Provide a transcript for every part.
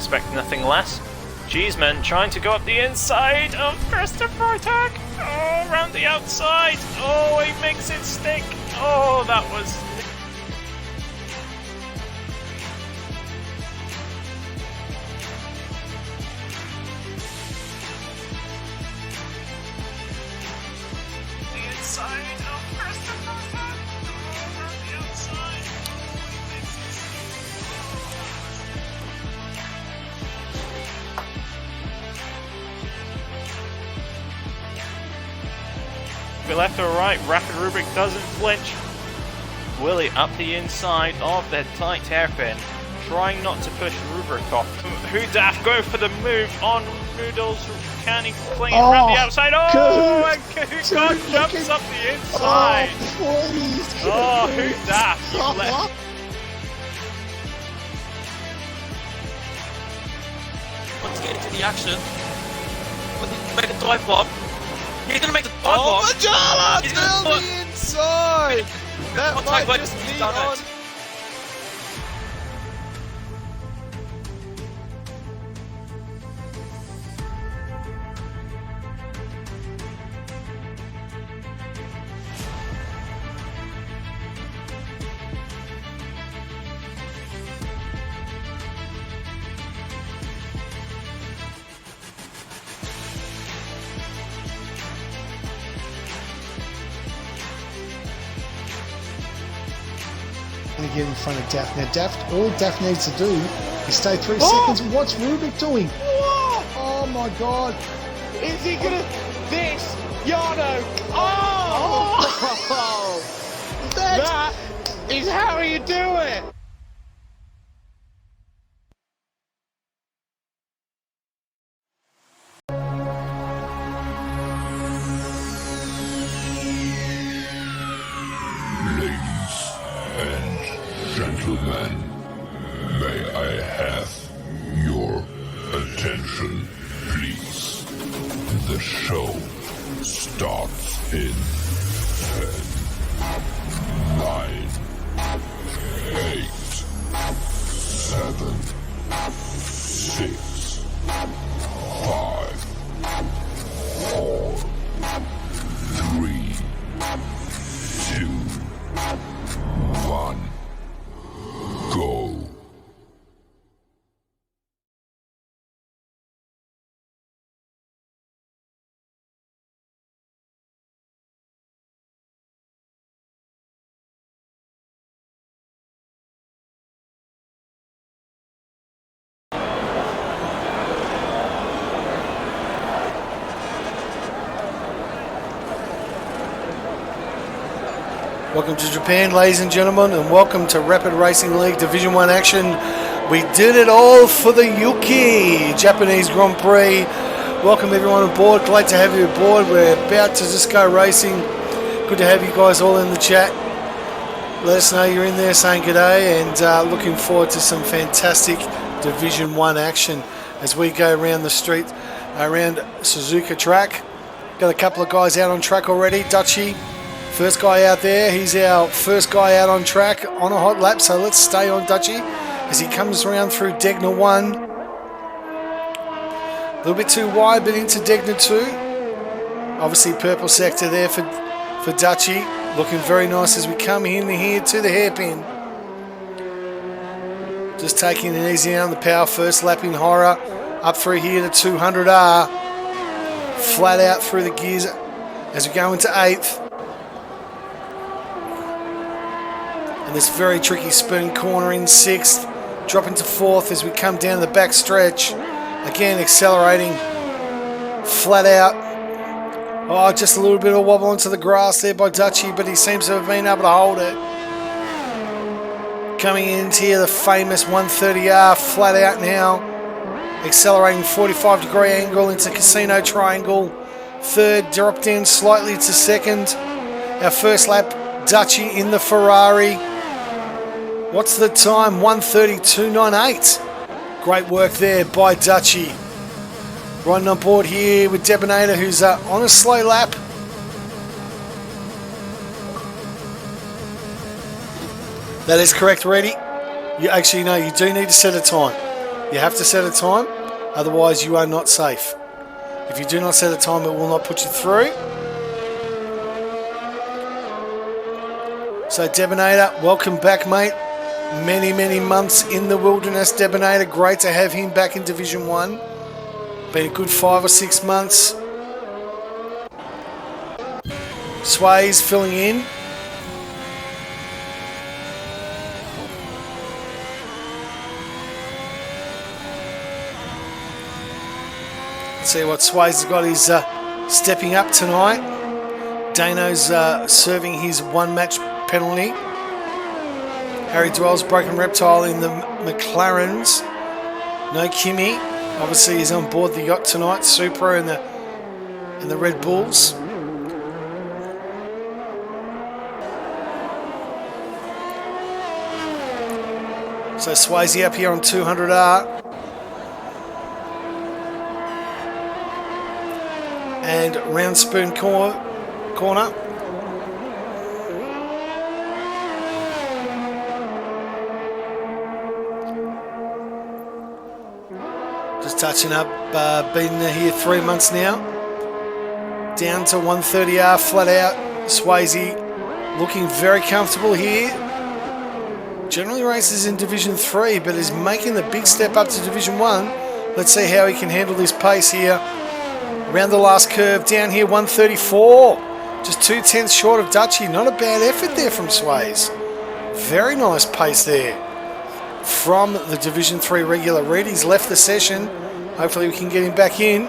expect nothing less. Cheeseman trying to go up the inside of Christopher Tag. Oh, around the outside. Oh, he makes it stick. Oh, that was... the inside of Christopher Tag. Oh, around the outside. Be left or right, Rapid Rubik doesn't flinch. Willie up the inside of the tight hairpin, trying not to push Rubik off. Hudaf go for the move on Noodles. Can he fling it around the outside? Oh, and Kahukon jumps up the inside. Oh, please. Oh, Hudaf. Let's get into the action. Make a dive bomb. He's gonna make the dive Oh, bomb. Majala He's down gonna the inside. That Contact might wedge, just he's be done on. it. Going to get in front of Daft. Now, Daft, all Daft needs to do is stay 3 seconds. What's Rubik doing? Oh my God. Is he gonna... This... Yano! Oh! That is how you do it! Ladies and gentlemen, may I have your attention, please? The show starts in 10, 9, 8, 7, 6, 5, 4, 3, 2, 1, go. Welcome to Japan, ladies and gentlemen, and welcome to Rapid Racing League Division 1 action. We did it all for the Yuki Japanese Grand Prix. Welcome everyone aboard. Glad to have you aboard. We're about to just go racing. Good to have you guys all in the chat. Let us know you're in there saying g'day, and looking forward to some fantastic Division 1 action as we go around the street, around Suzuka track. Got a couple of guys out on track already. Dutchy, first guy out there. He's our first guy out on track on a hot lap, so let's stay on Dutchy as he comes around through Degner 1. A little bit too wide, but into Degner 2. Obviously purple sector there for Dutchy. Looking very nice as we come in here to the hairpin. Just taking it easy on the power first lap in horror. Up through here to 200R. Flat out through the gears as we go into 8th. And this very tricky spoon corner in 6th. Dropping to 4th as we come down the back stretch. Again accelerating. Flat out. Oh, just a little bit of a wobble onto the grass there by Dutchy, but he seems to have been able to hold it. Coming into here, the famous 130R, flat out now. Accelerating 45-degree angle into Casino Triangle. 3rd, drop down slightly to 2nd. Our first lap, Dutchy in the Ferrari. What's the time? 1:32.98. Great work there by Dutchy. Riding on board here with Debonator, who's on a slow lap. That is correct, Reddy. You actually know you do need to set a time. You have to set a time, otherwise you are not safe. If you do not set a time, it will not put you through. So Debonator, welcome back, mate. Many, many months in the wilderness, Debonator. Great to have him back in Division 1. Been a good 5 or 6 months. Sways filling in. Let's see what Sways has got. He's stepping up tonight. Dano's serving his 1-match penalty. Harry Dwell's broken reptile in the McLarens. No Kimmy. Obviously he's on board the yacht tonight. Supra and the Red Bulls. So Swayze up here on 200R. And round spoon corner. Just touching up, been here 3 months now. Down to 130R flat out. Swayze looking very comfortable here. Generally races in Division 3, but is making the big step up to Division 1. Let's see how he can handle this pace here. Around the last curve, down here 134. Just 2/10 short of Dutchy. Not a bad effort there from Sways. Very nice pace there from the Division 3 regular. Reedy's left the session. Hopefully we can get him back in.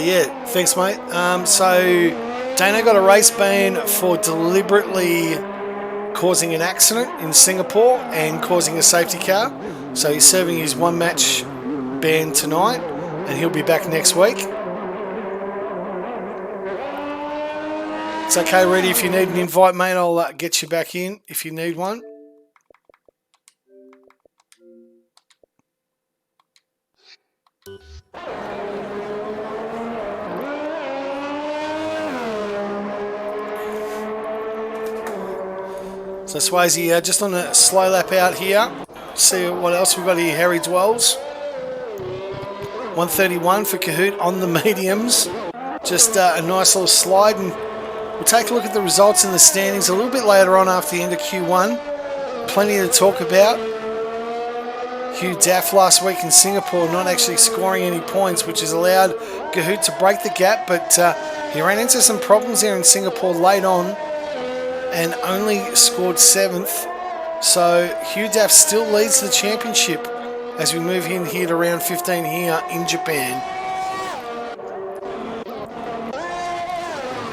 Yeah, thanks, mate. So Dana got a race ban for deliberately causing an accident in Singapore and causing a safety car. So he's serving his 1-match ban tonight, and he'll be back next week. It's okay, Reedy, if you need an invite, mate, I'll get you back in if you need one. So Swayze just on a slow lap out here. See what else we've got here. Harry Dwells. 131 for Kahoot on the mediums. Just a nice little slide, and we'll take a look at the results in the standings a little bit later on after the end of Q1. Plenty to talk about. Hugh Daff last week in Singapore not actually scoring any points, which has allowed Kahoot to break the gap, but he ran into some problems there in Singapore late on and only scored 7th. So Hugh Daff still leads the championship as we move in here to round 15 here in Japan.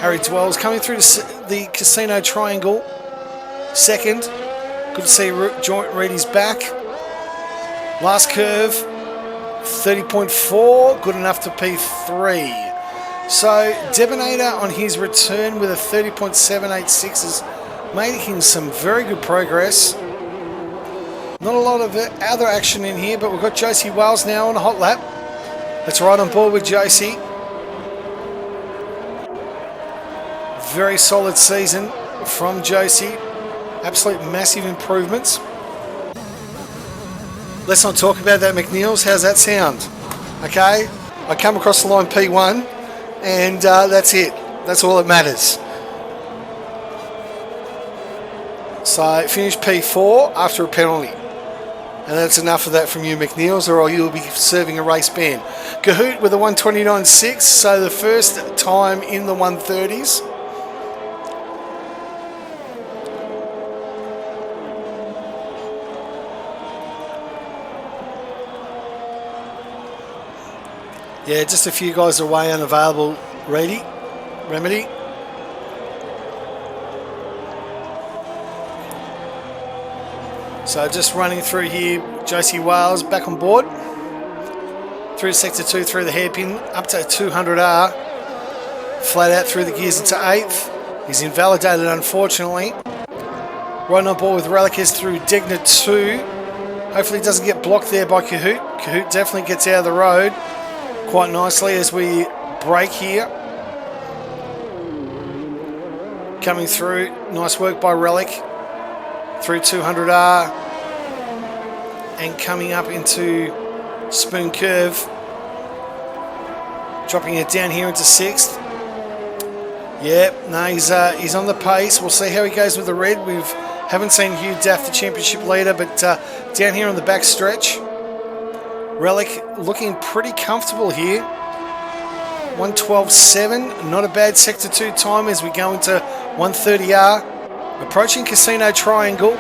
Harry Dwells coming through the casino triangle. Second. Good to see Joint Reedy's back. Last curve, 30.4, good enough to P3. So Debonator on his return with a 30.786 is making some very good progress. Not a lot of other action in here, but we've got Josie Wells now on a hot lap. Let's ride on board with Josie. Very solid season from Josie. Absolute massive improvements. Let's not talk about that, McNeils. How's that sound? Okay, I come across the line P1, and that's it. That's all that matters. So finish P4 after a penalty. And that's enough of that from you, McNeils, or you'll be serving a race ban. Kahoot with a 129.6, so the first time in the 130s. Yeah, just a few guys away unavailable. Remedy. So just running through here, Josie Wales back on board. Through sector 2, through the hairpin, up to 200R. Flat out through the gears into 8th. He's invalidated, unfortunately. Riding on board with Relic is through Degner 2. Hopefully he doesn't get blocked there by Kahoot. Kahoot definitely gets out of the road quite nicely as we brake here. Coming through. Nice work by Relic. Through 200R. And coming up into Spoon Curve. Dropping it down here into 6th. Yep, no, he's on the pace. We'll see how he goes with the red. We haven't seen Hugh Daff, the championship leader, but down here on the back stretch, Relic looking pretty comfortable here. 1:12.7, not a bad sector 2 time as we go into 1:30R. Approaching Casino Triangle,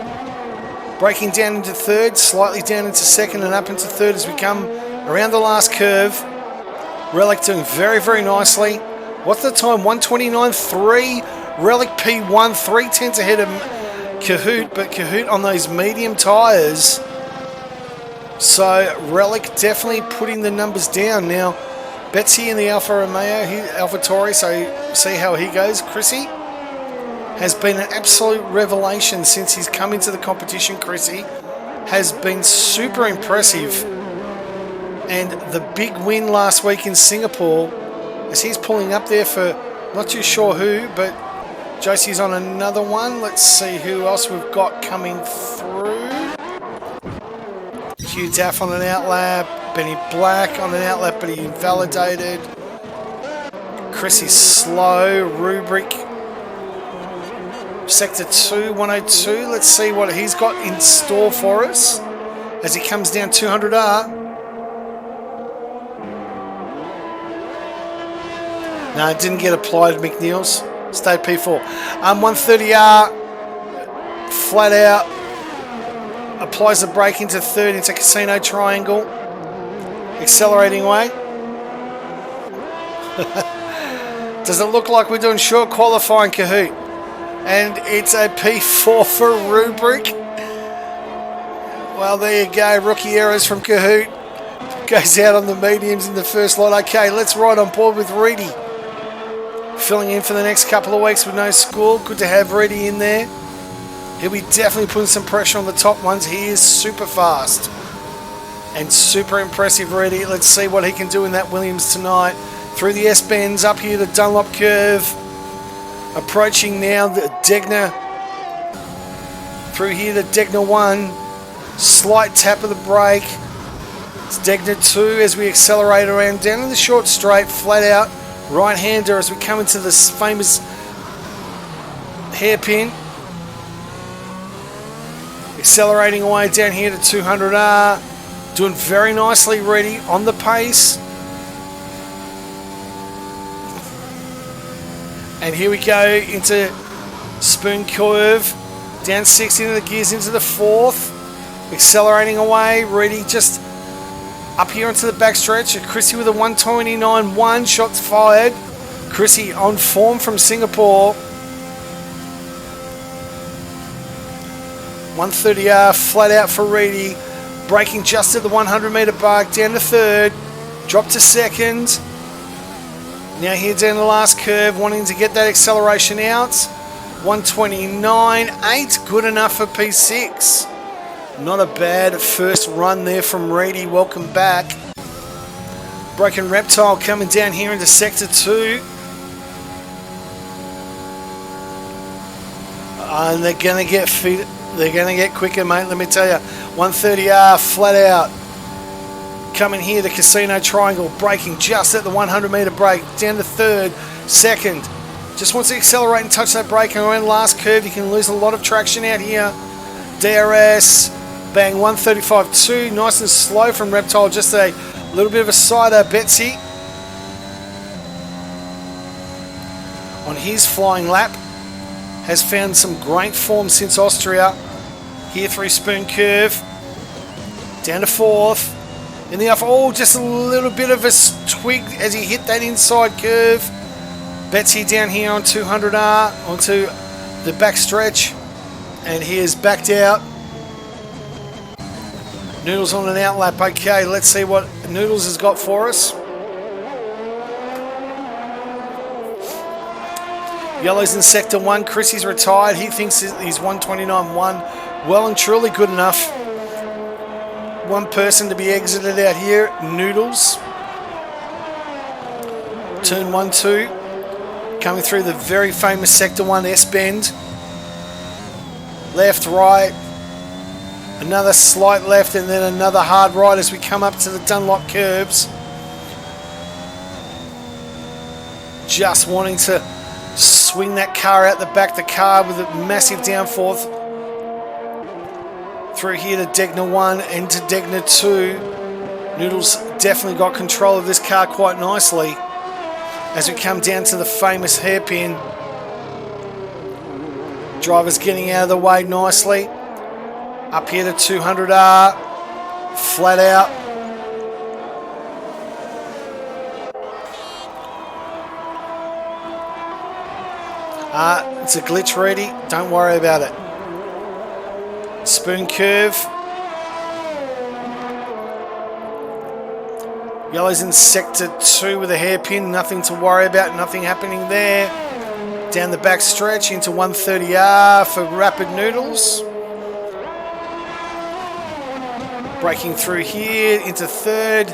breaking down into 3rd, slightly down into 2nd and up into 3rd as we come around the last curve. Relic doing very, very nicely. What's the time? 1:29.3. Relic P1, 3/10 ahead of Kahoot, but Kahoot on those medium tyres. So Relic definitely putting the numbers down. Now, Betsy in the Alfa Romeo, Alfa Tauri, so see how he goes. Chrissy has been an absolute revelation since he's come into the competition. Chrissy has been super impressive. And the big win last week in Singapore, as he's pulling up there for not too sure who, but Josie's on another one. Let's see who else we've got coming through. Hugh Daff on an outlap. Benny Black on an outlap, but he invalidated. Chrissy's slow. Rubric. Sector 2, 102. Let's see what he's got in store for us as he comes down 200R. No, it didn't get applied at McNeil's. Stayed P4. 130R. Flat out. Applies the brake into 3rd into Casino Triangle. Accelerating away. Does it look like we're doing short qualifying, Kahoot? And it's a P4 for Rubric. Well, there you go. Rookie errors from Kahoot. Goes out on the mediums in the first lot. Okay, let's ride on board with Reedy. Filling in for the next couple of weeks with no school. Good to have Reedy in there. He'll be definitely putting some pressure on the top ones. He is super fast and super impressive, Reedy. Let's see what he can do in that Williams tonight. Through the S-bends, up here to Dunlop Curve. Approaching now the Degner. Through here to Degner 1. Slight tap of the brake. It's Degner 2 as we accelerate around down in the short straight, flat out. Right-hander as we come into this famous hairpin. Accelerating away down here to 200R. Doing very nicely, Reedy, on the pace. And here we go into Spoon Curve. Down 6 into the gears into the 4th. Accelerating away, Reedy just up here onto the backstretch. Chrissy with a 129.1. Shots fired. Chrissy on form from Singapore. 130R flat out for Reedy. Braking just at the 100 metre mark. Down to 3rd. Drop to 2nd. Now here down the last curve. Wanting to get that acceleration out. 129.8. Good enough for P6. Not a bad first run there from Reedy. Welcome back. Broken Reptile coming down here into Sector 2. And they're going to get feet. They're going to get quicker, mate. Let me tell you. 130R flat out. Coming here to Casino Triangle. Braking just at the 100 metre break. Down to 3rd. 2nd. Just wants to accelerate and touch that brake. And around the last curve, you can lose a lot of traction out here. DRS. Bang, 135.2. Nice and slow from Reptile. Just a little bit of a cider. Betsy on his flying lap has found some great form since Austria. Here through Spoon Curve. Down to 4th. In the off. Oh, just a little bit of a twig as he hit that inside curve. Betsy down here on 200R onto the back stretch. And he is backed out. Noodles on an outlap. Okay, let's see what Noodles has got for us. Yellow's in sector 1. Chrissy's retired. He thinks he's 129.1. Well and truly good enough. One person to be exited out here. Noodles. Turn 1-2. Coming through the very famous sector 1 S-bend. Left, right. Another slight left and then another hard right as we come up to the Dunlop curbs. Just wanting to swing that car out the back. The car with a massive downforce. Through here to Degner 1 and to Degner 2. Noodles definitely got control of this car quite nicely. As we come down to the famous hairpin. Driver's getting out of the way nicely. Up here to 200R. Flat out. It's a glitch ready. Don't worry about it. Spoon curve. Yellow's in sector 2 with a hairpin. Nothing to worry about. Nothing happening there. Down the back stretch into 130R for Rapid Noodles. Breaking through here into third.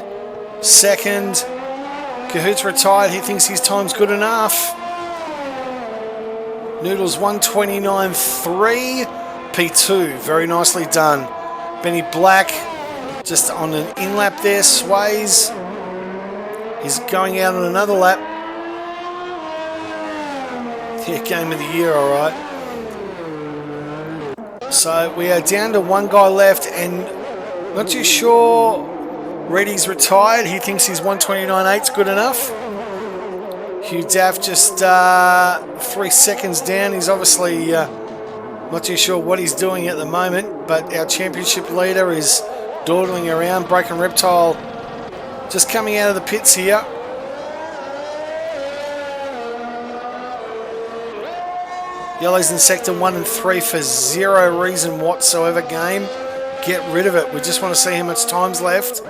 Second. Cahoot's retired. He thinks his time's good enough. Noodles 129.3. P2. Very nicely done. Benny Black just on an in-lap there. Sways. He's going out on another lap. Yeah, game of the year, alright. So we are down to one guy left and not too sure. Reddy's retired. He thinks his 129.8's good enough. Hugh Daff just 3 seconds down. He's obviously not too sure what he's doing at the moment, but our championship leader is dawdling around. Broken Reptile just coming out of the pits here. Yellow's in sector 1 and 3 for zero reason whatsoever. Game. Get rid of it. We just want to see how much time's left.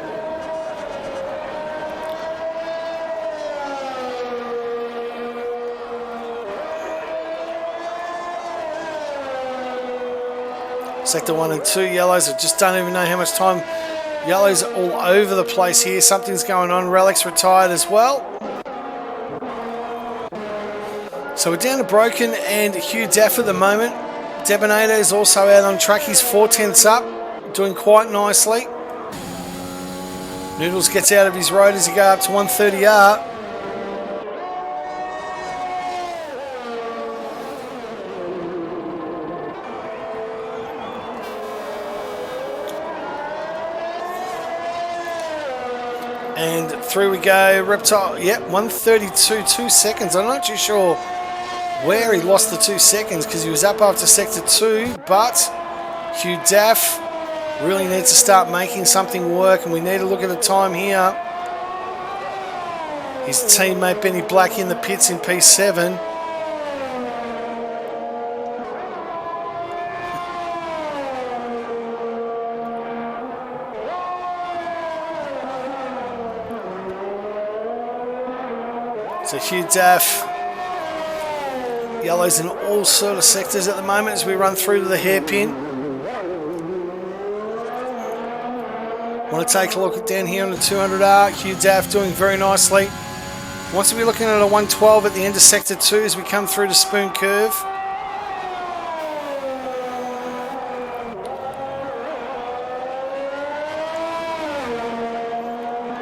Sector 1 and 2, Yellows. I just don't even know how much time. Yellows are all over the place here. Something's going on. Relic's retired as well. So we're down to Broken and Hugh Daff at the moment. Debonator is also out on track. He's 4/10 up. Doing quite nicely. Noodles gets out of his road as he goes up to 130R. And through we go. Reptile, yep, 132, 2 seconds. I'm not too sure where he lost the 2 seconds because he was up after sector 2, but Hugh Daff really needs to start making something work, and we need to look at the time here. His teammate Benny Black in the pits in P7. So Hugh Daff, Yellow's in all sort of sectors at the moment as we run through to the hairpin. Want to take a look down here on the 200R. Hugh Daff doing very nicely. Wants to be looking at a 112 at the end of sector 2 as we come through to Spoon Curve.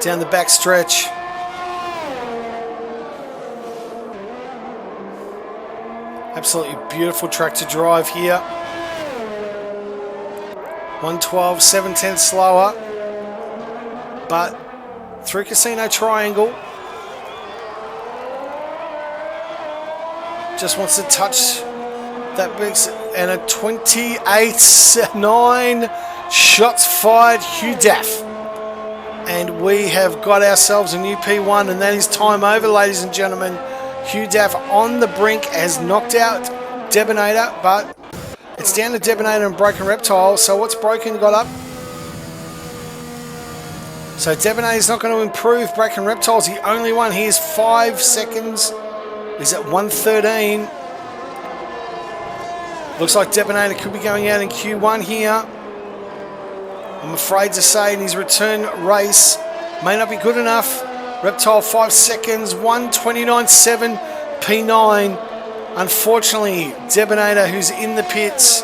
Down the back stretch. Absolutely beautiful track to drive here. 112, 7/10 slower. But through Casino Triangle. Just wants to touch that big, and a 28.9 shots fired, Hugh Daff. And we have got ourselves a new P1, and that is time over, ladies and gentlemen. Hugh Daff on the brink has knocked out Debonator, but it's down to Debonator and Broken Reptile. So what's Broken got up? So Debonator's not going to improve. Broken Reptile's the only one. He is 5 seconds. He's at 113. Looks like Debonator could be going out in Q1 here. I'm afraid to say in his return race, may not be good enough. Reptile 5 seconds, 1:29.7 P9. Unfortunately, Debonator, who's in the pits,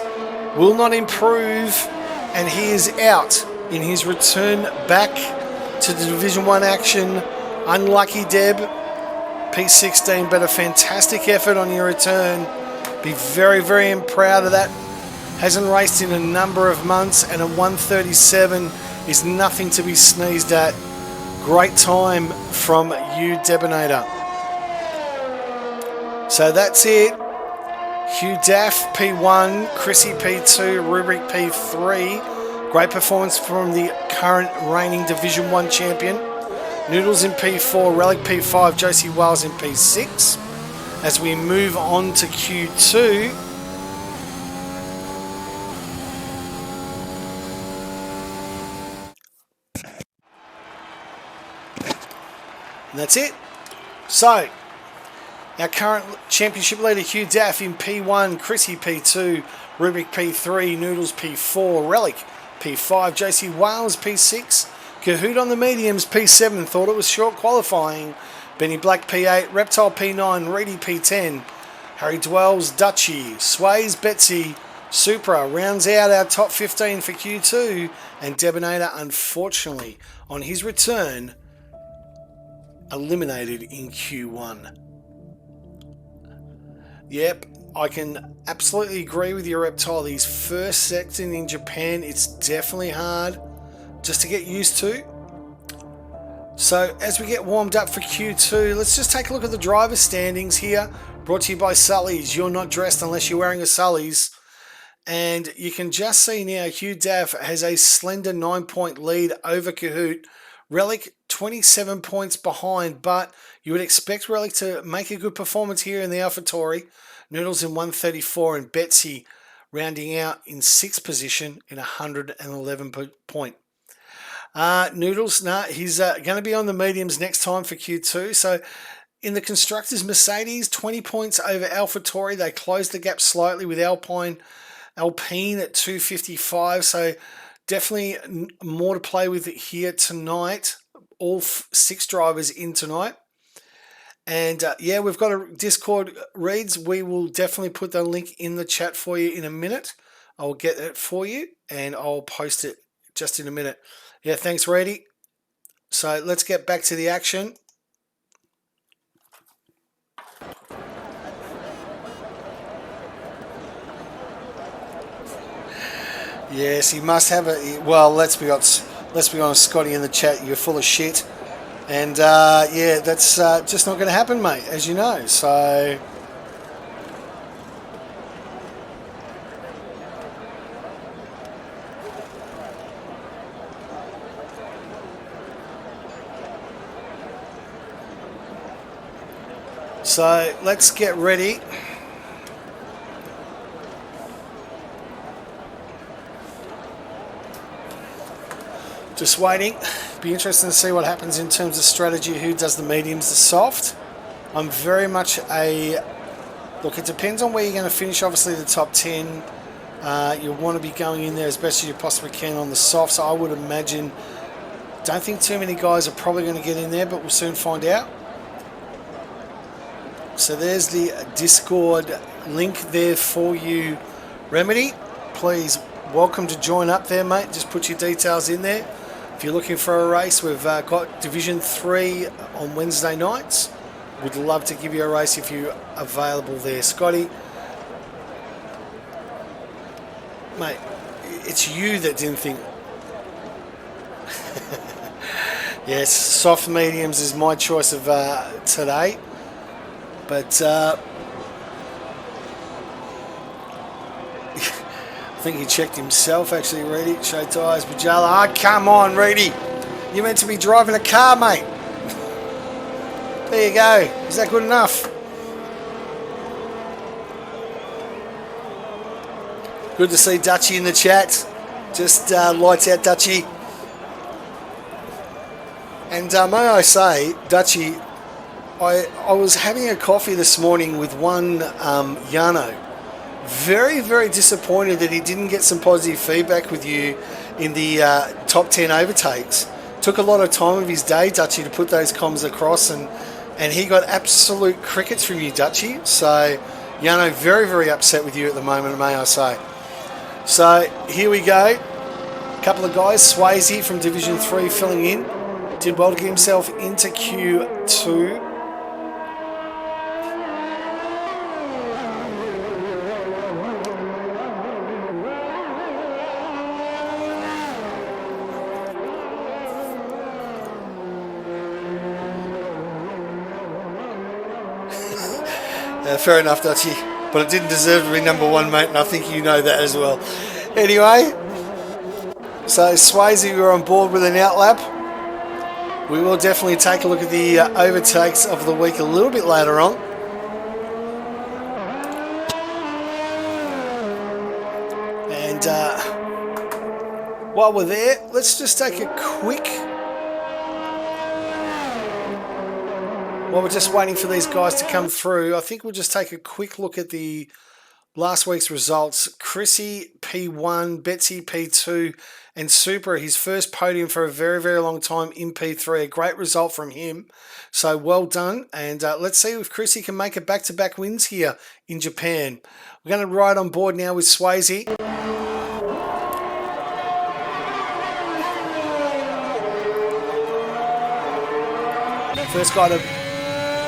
will not improve, and he is out in his return back to the Division 1 action. Unlucky, Deb. P16, but a fantastic effort on your return. Be very, very proud of that. Hasn't raced in a number of months, and a 1:37 is nothing to be sneezed at. Great time from you, Debonator. So that's it. Hugh Daff P1, Chrissy P2, Rubric P3. Great performance from the current reigning Division 1 champion. Noodles in P4, Relic P5, Josie Wales in P6. As we move on to Q2. And that's it. So, our current championship leader, Hugh Daff in P1, Chrissy P2, Rubik P3, Noodles P4, Relic P5, JC Wales P6, Kahoot on the mediums P7, thought it was short qualifying, Benny Black P8, Reptile P9, Reedy P10, Harry Dwells, Dutchy, Sways, Betsy, Supra rounds out our top 15 for Q2, and Debonator, unfortunately, on his return, eliminated in Q1. Yep, I can absolutely agree with you, Reptile. These first sections in Japan, it's definitely hard just to get used to. So as we get warmed up for Q2, let's just take a look at the driver standings here. Brought to you by Sully's. You're not dressed unless you're wearing a Sully's. And you can just see now Hugh Daff has a slender 9-point lead over Kahoot. Relic 27 points behind, but you would expect Relic to make a good performance here in the AlphaTauri. Noodles in 134 and Betsy rounding out in 6th position in 111 point. Noodles, he's going to be on the mediums next time for Q2. So in the Constructors, Mercedes, 20 points over AlphaTauri. They closed the gap slightly with Alpine at 255. So definitely more to play with here tonight. All 6 drivers in tonight. And yeah, we've got a Discord reads. We will definitely put the link in the chat for you in a minute. I'll get it for you and I'll post it just in a minute. Yeah, thanks, Reedy. So let's get back to the action. Yes, he must have a... Well, let's be honest, Scotty in the chat, you're full of shit. And, yeah, that's just not going to happen, mate, as you know. So... So, let's get ready. Just waiting. Be interesting to see what happens in terms of strategy. Who does the mediums, the soft? I'm very much a... Look, it depends on where you're going to finish. Obviously, the top 10. You want to be going in there as best as you possibly can on the soft. So I would imagine... Don't think too many guys are probably going to get in there, but we'll soon find out. So there's the Discord link there for you, Remedy. Please, welcome to join up there, mate. Just put your details in there. If you're looking for a race, we've got Division 3 on Wednesday nights. Would love to give you a race if you're available there. Scotty, mate, it's you that didn't think. Yes, soft mediums is my choice of today. But I think he checked himself, actually, Reedy. Show tyres, Bajala. Ah, come on, Reedy. You're meant to be driving a car, mate. There you go. Is that good enough? Good to see Dutchy in the chat. Just lights out, Dutchy. And may I say, Dutchy, I was having a coffee this morning with one Yano, very, very disappointed that he didn't get some positive feedback with you in the top 10 overtakes. Took a lot of time of his day, Dutchy, to put those comms across, and he got absolute crickets from you, Dutchy. So, Yano, very, very upset with you at the moment, may I say. So, here we go. A couple of guys, Swayze from Division 3 filling in. Did well to get himself into Q2. Fair enough, Dutchy. But it didn't deserve to be number one, mate, and I think you know that as well. Anyway, so Swayze, we're on board with an outlap. We will definitely take a look at the overtakes of the week a little bit later on. And while we're there, let's just take a quick... While we're just waiting for these guys to come through, I think we'll just take a quick look at the last week's results. Chrissy P1, Betsy P2, and Super, his first podium for a very, very long time in P3. A great result from him. So well done. And let's see if Chrissy can make it back-to-back wins here in Japan. We're going to ride on board now with Swayze. First guy to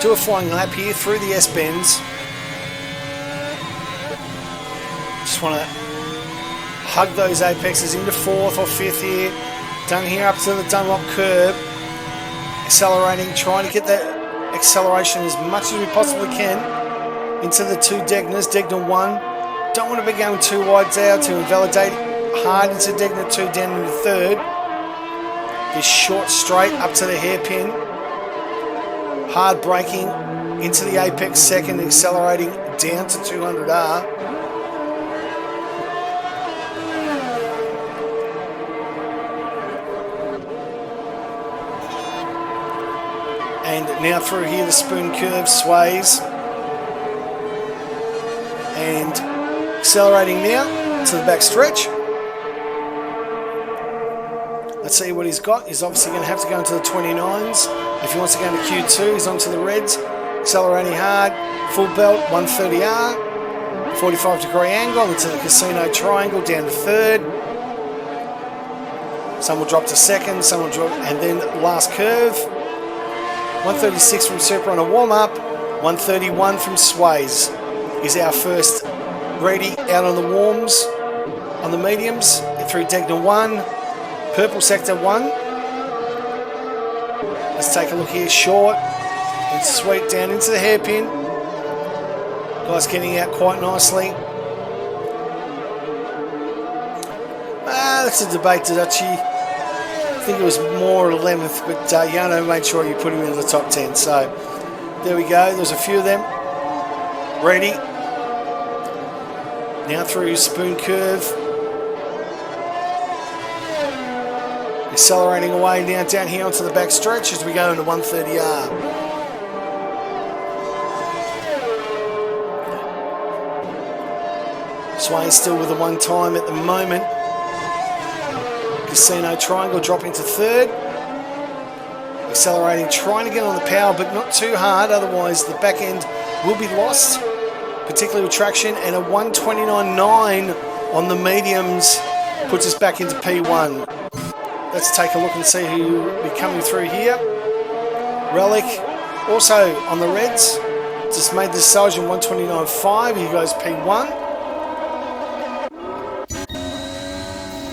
do a flying lap here through the S-bends. Just want to hug those apexes into 4th or 5th here. Done here up to the Dunlop curb. Accelerating, trying to get that acceleration as much as we possibly can into the two Degnas. Degna 1. Don't want to be going too wide out to invalidate hard into Degna 2 down into 3rd. This short straight up to the hairpin. Hard braking into the apex 2nd, accelerating down to 200R. And now through here, the spoon curve sways. And accelerating now to the back stretch. Let's see what he's got. He's obviously going to have to go into the 29s. If he wants to go into Q2, he's onto the reds. Accelerating hard. Full belt, 130R. 45-degree angle into the casino triangle, down to 3rd. Some will drop to 2nd, some will drop, and then last curve. 136 from Super on a warm-up. 131 from Swayze is our first ready out on the warms. On the mediums, through Degna 1. Purple sector 1. Let's take a look here. Short and sweep down into the hairpin. Guys getting out quite nicely. That's a debate, Dutchy. I think it was more 11th, but Yano made sure you put him into the top 10. So there we go. There's a few of them. Ready. Now through spoon curve. Accelerating away now down here onto the back stretch as we go into 130R. Sway still with a 1 time at the moment. Casino triangle dropping to 3rd. Accelerating, trying to get on the power, but not too hard, otherwise the back end will be lost, particularly with traction. And a 129.9 on the mediums puts us back into P1. Let's take a look and see who will be coming through here. Relic, also on the reds, just made the Sargent 129.5. He goes P1.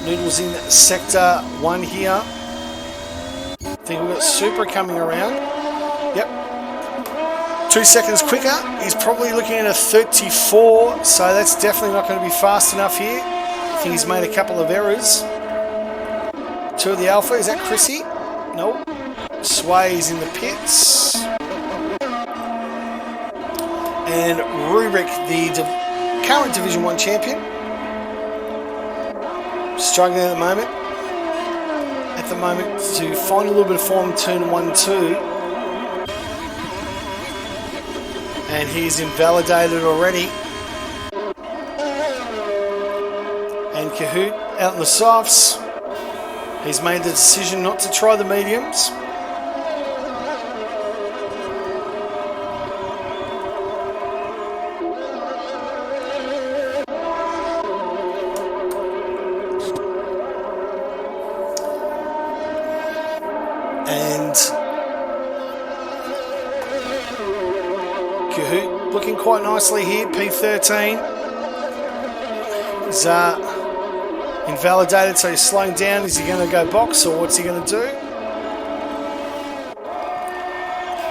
Noodles in sector 1 here. I think we've got Super coming around. Yep. 2 seconds quicker. He's probably looking at a 34, so that's definitely not going to be fast enough here. I think he's made a couple of errors. 2 of the Alpha. Is that Chrissy? Nope. Sway's in the pits. And Rubik, the current Division 1 champion. Struggling at the moment to find a little bit of form, turn 1-2. And he's invalidated already. Kahoot out in the softs. He's made the decision not to try the mediums. And Kahoot looking quite nicely here, P13. He's invalidated, so he's slowing down. Is he going to go box or what's he going to do?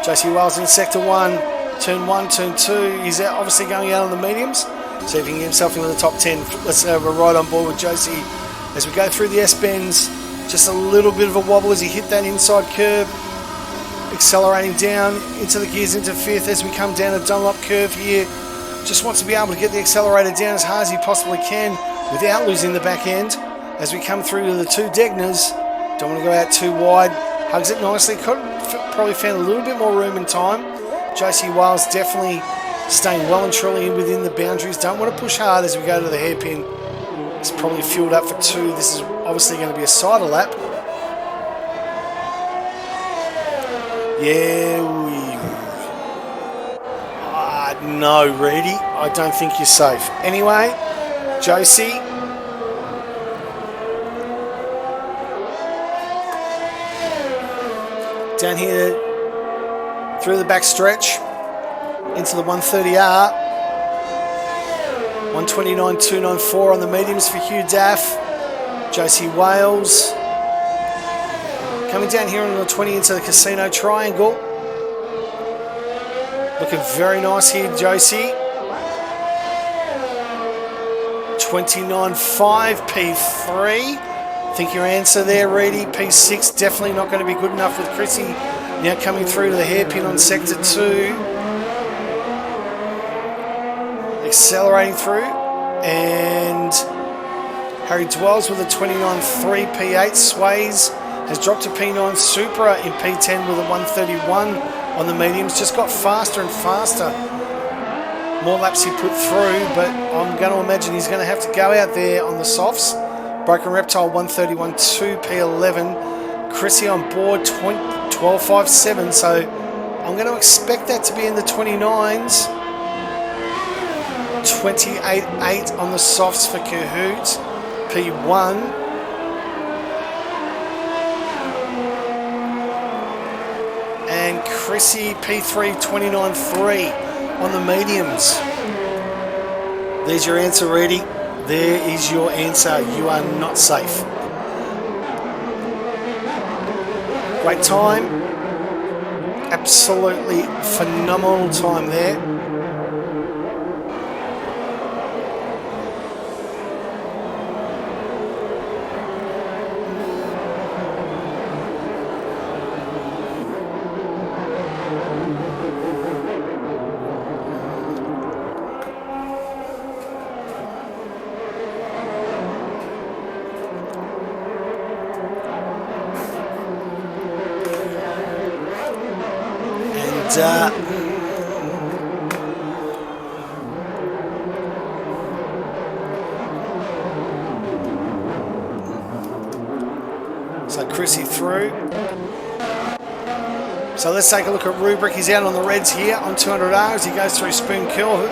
JC Wales in sector 1, turn 1, turn 2. He's obviously going out on the mediums. See if he can get himself into the top 10. Let's have a ride on board with JC as we go through the S-bends. Just a little bit of a wobble as he hit that inside curb. Accelerating down into the gears into 5th as we come down a Dunlop curve here. Just wants to be able to get the accelerator down as hard as he possibly can without losing the back end as we come through to the 2 Degners. Don't want to go out too wide. Hugs it nicely. Probably found a little bit more room and time. JC Wales definitely staying well and truly in within the boundaries. Don't want to push hard as we go to the hairpin. It's probably fueled up for 2. This is obviously going to be a cider lap. Yeah, no, Reedy. I don't think you're safe. Anyway, Josie. Down here through the back stretch into the 130R. 129.294 on the mediums for Hugh Daff. Josie Wales. Coming down here on the 20 into the Casino Triangle. Looking very nice here, Josie. 29.5 P3. Think your answer there, Reedy. P6 definitely not going to be good enough with Chrissy now coming through to the hairpin on sector 2. Accelerating through. And Harry Dwells with a 29.3 P8. Sways has dropped to P9. Supra in P10 with a 131 on the mediums. Just got faster and faster. More laps he put through, but I'm going to imagine he's going to have to go out there on the softs. Broken Reptile 131.2 P11. Chrissy on board 12.57, so I'm going to expect that to be in the 29s. 28.8 on the softs for Kahoot. P1. And Chrissy P3 29.3 on the mediums. There's your answer, Reedy. There is your answer. You are not safe. Great time. Absolutely phenomenal time there. So Chrissy through. So let's take a look at Rubric. He's out on the reds here on 200R as he goes through Spoon Kill.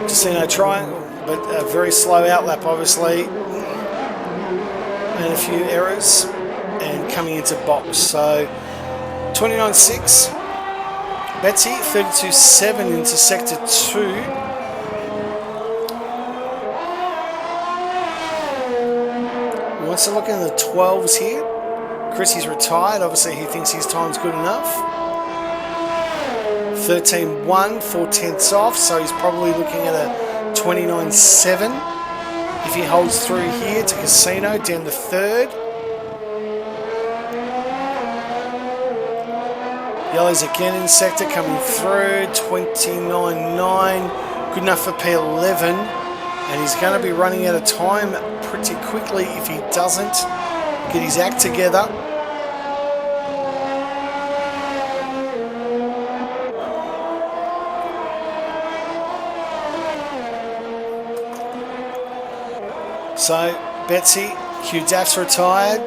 Casino Triangle, but a very slow outlap obviously, and a few errors, and coming into box. So 29.6 Betsy, 32.7 into sector 2. He wants to look in the 12s here. Chrissy's retired, obviously he thinks his time's good enough. 13.1, 4/10 off, so he's probably looking at a 29.7 if he holds through here to Casino down the 3rd. Yellows again in sector coming through. 29.9. Good enough for P11. And he's going to be running out of time pretty quickly if he doesn't get his act together. So, Betsy, Hugh Daff's retired.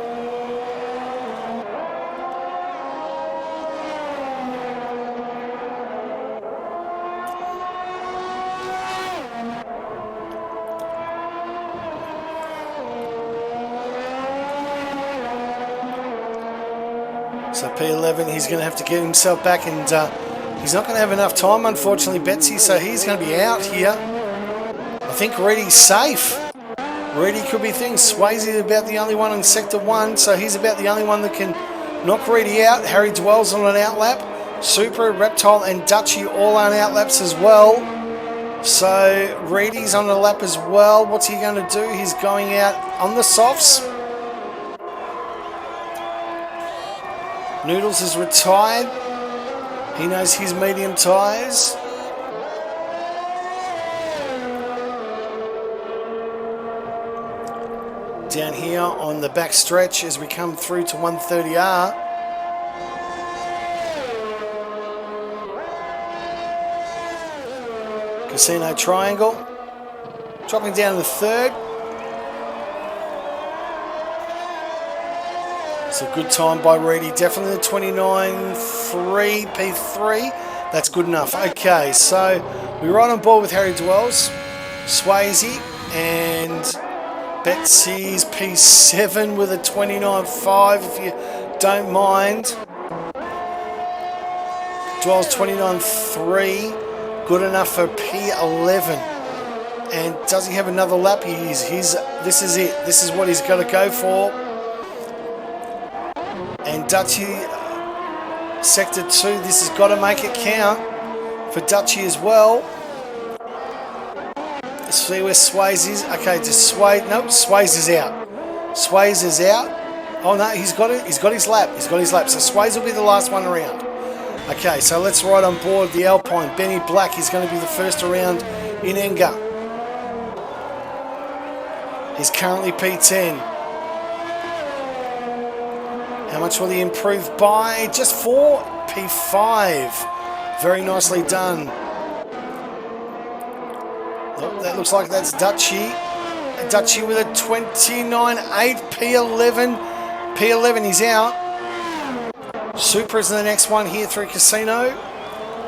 So P11, he's going to have to get himself back, and he's not going to have enough time, unfortunately, Betsy, so he's going to be out here. I think Reddy's safe. Reddy could be things. Swayze's about the only one in Sector 1, so he's about the only one that can knock Reddy out. Harry Dwells on an outlap. Super, Reptile, and Dutchy all on outlaps as well. So Reddy's on a lap as well. What's he going to do? He's going out on the softs. Noodles is retired. He knows his medium tyres. Down here on the back stretch as we come through to 130R. Casino Triangle. Dropping down to the third. It's a good time by Reedy. Definitely the 29.3 P3. That's good enough. Okay, so we're right on board with Harry Dwells, Swayze, and Betsy's P7 with a 29.5, if you don't mind. Dwells 29.3. Good enough for P11. And does he have another lap? This is it. This is what he's got to go for. And Dutchy, Sector 2, this has got to make it count for Dutchy as well. Let's see where Swayze is. Okay, just Swayze. Nope, Swayze is out. Swayze is out. Oh no, he's got it. He's got his lap. He's got his lap. So Swayze will be the last one around. Okay, so let's ride on board the Alpine. Benny Black is going to be the first around in Enga. He's currently P10. How much will he improve by? Just 4 P5. Very nicely done. Oh, that looks like that's Dutchy. Dutchy with a 29.8 P11. P11, he's out. Super is the next one here through Casino.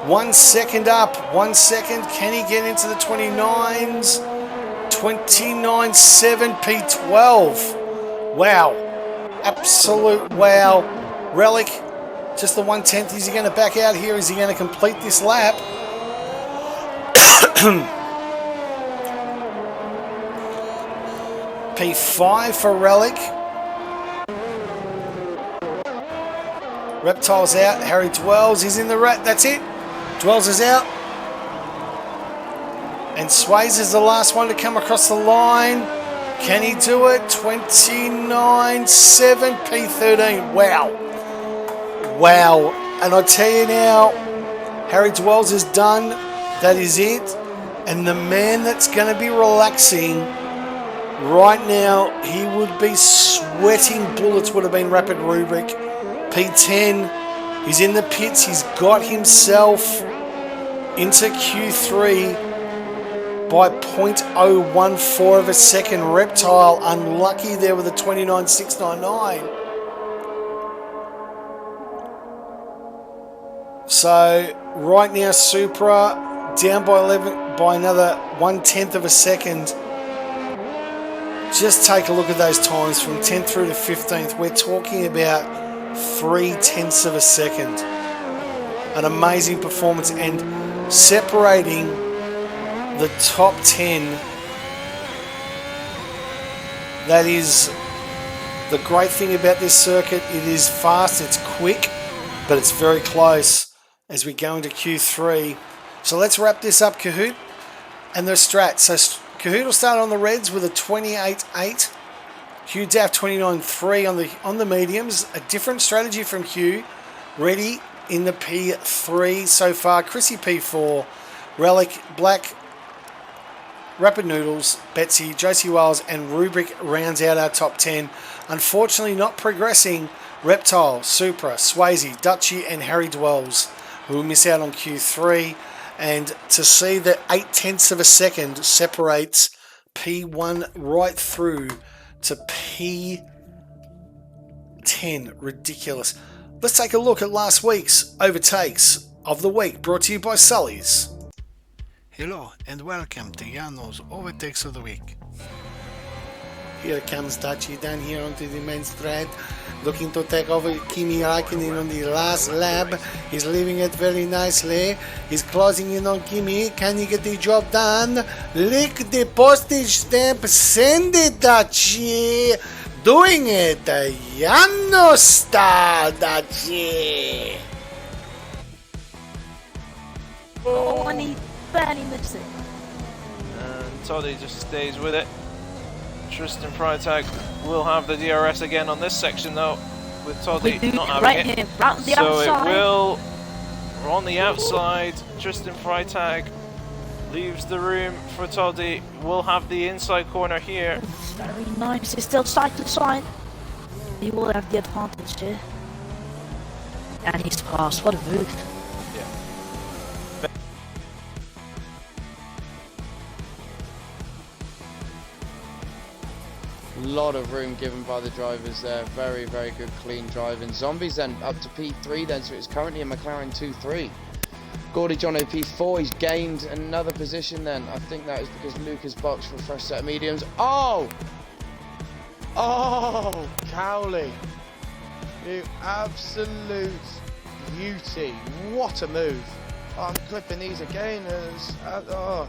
1 second up. 1 second. Can he get into the 29s? 29.7 P12. Wow. Absolute wow. Relic. Just the 1/10. Is he going to back out here? Is he going to complete this lap? P5 for Relic. Reptile's out. Harry Dwells is in the rat. That's it. Dwells is out. And Swayze is the last one to come across the line. Can he do it? 29.7 P13. Wow. Wow. And I tell you now, Harry Dwells is done. That is it. And the man that's going to be relaxing right now, he would be sweating bullets, would have been Rapid Rubric. P10, he's in the pits, he's got himself into Q3 by 0.014 of a second. Reptile, unlucky there with a 29.699. So, right now, Supra down by 11, by another 1/10 of a second. Just take a look at those times from 10th through to 15th. We're talking about 0.3 of a second. An amazing performance, and separating the top 10. That is the great thing about this circuit. It is fast, it's quick, but it's very close as we go into Q3. So let's wrap this up, Kahoot, and the strat. So Kahoot will start on the reds with a 28.8. Hugh Daff 29.3 on the mediums. A different strategy from Hugh. Reddy, in the P3 so far. Chrissy P4, Relic, Black, Rapid Noodles, Betsy, Josie Wales, and Rubric rounds out our top 10. Unfortunately, not progressing, Reptile, Supra, Swayze, Dutchy, and Harry Dwells, who will miss out on Q3. And to see that 0.8 of a second separates P1 right through to P10. Ridiculous. Let's take a look at last week's overtakes of the week, brought to you by Sully's. Hello and welcome to Jano's overtakes of the week. Here comes Dutchy down here onto the main straight, looking to take over Kimi Raikkonen on the last lap. He's leaving it very nicely. He's closing in on Kimi. Can he get the job done? Lick the postage stamp. Send it, Dutchy. Doing it. Jano style, Dutchy. Oh, and he barely missed it. And Toddy just stays with it. Tristan Freitag will have the DRS again on this section though, with Toddy not having right it. here, right on the so outside. It will, on the outside, Tristan Freitag leaves the room for Toddy. We'll have the inside corner here. Very nice. He's still side to side. He will have the advantage here. And he's fast. What a move. Lot of room given by the drivers there. Very, very good clean driving. Zombies then up to P3 then, so it's currently a McLaren 2-3. Gordy John P4, he's gained another position then. I think that is because Lucas boxed for a fresh set of mediums. Oh! Oh! Cowley! You absolute beauty. What a move. Oh, I'm clipping these again. Oh.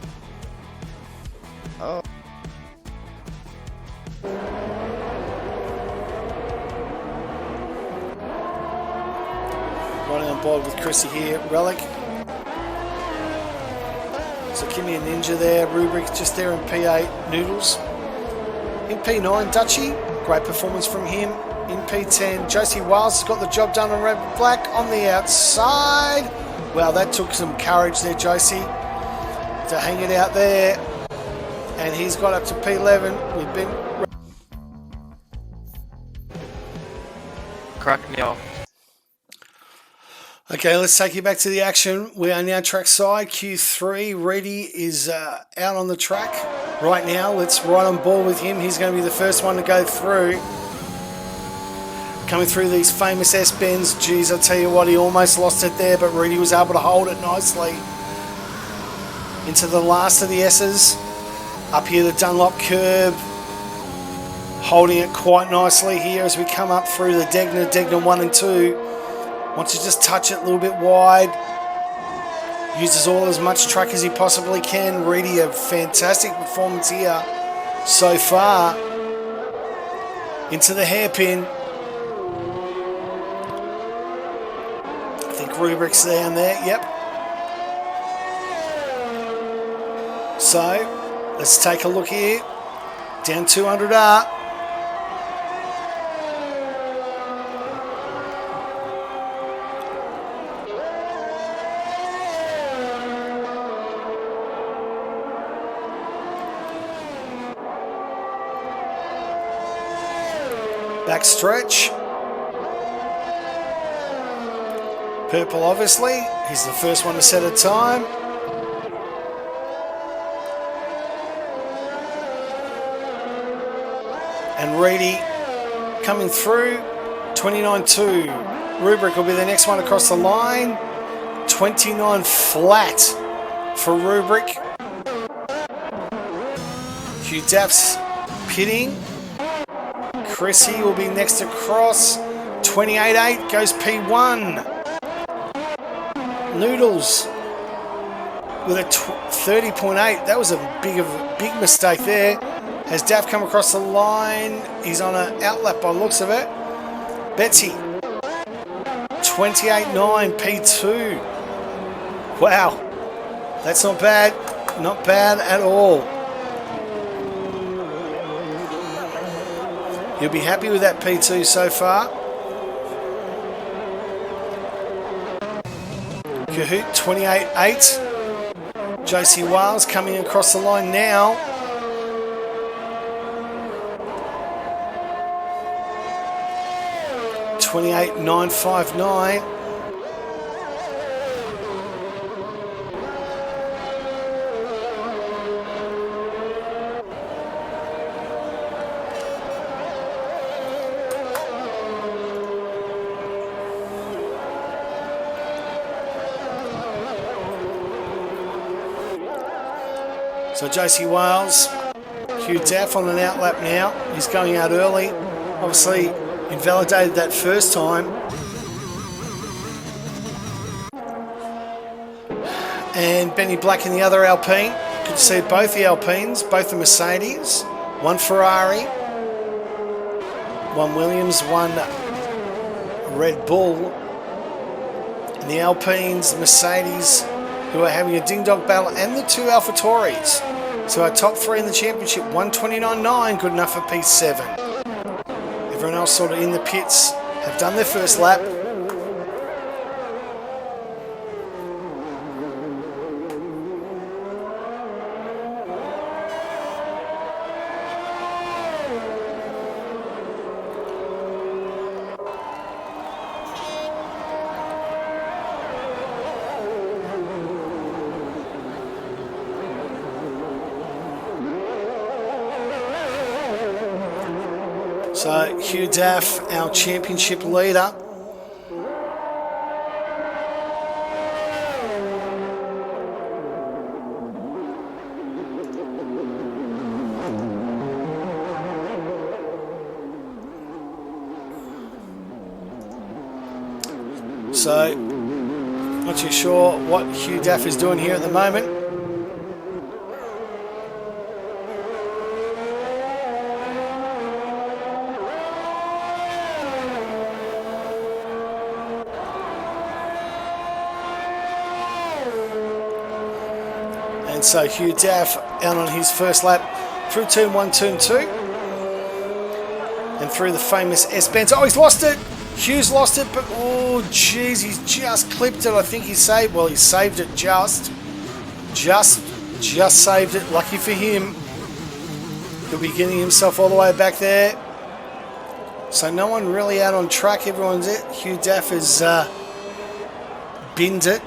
Running on board with Chrissy here. Relic. So Kimi and Ninja there. Rubric just there in P8. Noodles. In P9, Dutchy. Great performance from him. In P10, Josie Wales has got the job done on Red Black on the outside. Wow, that took some courage there, Josie, to hang it out there. And he's got up to P11. We've been... Crack me off. Okay, let's take you back to the action. We are now trackside. Q3, Reddy is out on the track right now. Let's ride on board with him. He's going to be the first one to go through. Coming through these famous S-bends. Geez, I tell you what, he almost lost it there, but Reddy was able to hold it nicely. Into the last of the S's. Up here, the Dunlop curb. Holding it quite nicely here as we come up through the Degner 1 and 2. Wants to just touch it a little bit wide. Uses all as much track as he possibly can. Reedy, a fantastic performance here so far. Into the hairpin. I think Rubric's down there. Yep. So, let's take a look here. Down 200R. Back stretch. Purple, obviously. He's the first one to set a time. And Reedy coming through. 29.2. Rubric will be the next one across the line. 29 flat for Rubric. Hugh Daff's pitting. Chrissy will be next across. 28.8 goes P1. Noodles with a 30.8. That was a big mistake there. Has Daff come across the line? He's on an outlap by the looks of it. Betsy 28.9 P2. Wow, that's not bad. Not bad at all. You'll be happy with that P2 so far. Kahoot 28.8. JC Wales coming across the line now. $28.959. So JC Wales, Hugh Daff on an outlap now. He's going out early. Obviously invalidated that first time. And Benny Black in the other Alpine. Good to see both the Alpines, both the Mercedes. One Ferrari, one Williams, one Red Bull. And the Alpines, the Mercedes, who are having a ding-dong battle, and the two AlphaTauris. So our top three in the championship, 129.9, good enough for P7. Everyone else sort of in the pits have done their first lap. So Hugh Daff, our championship leader. So, not too sure what Hugh Daff is doing here at the moment. And so Hugh Daff out on his first lap through turn 1, turn 2. And through the famous S-bends. Oh, he's lost it! Hugh's lost it, but oh, jeez, he's just clipped it. I think he saved, well, he saved it just saved it. Lucky for him. He'll be getting himself all the way back there. So no one really out on track. Everyone's it. Hugh Daff has binned it.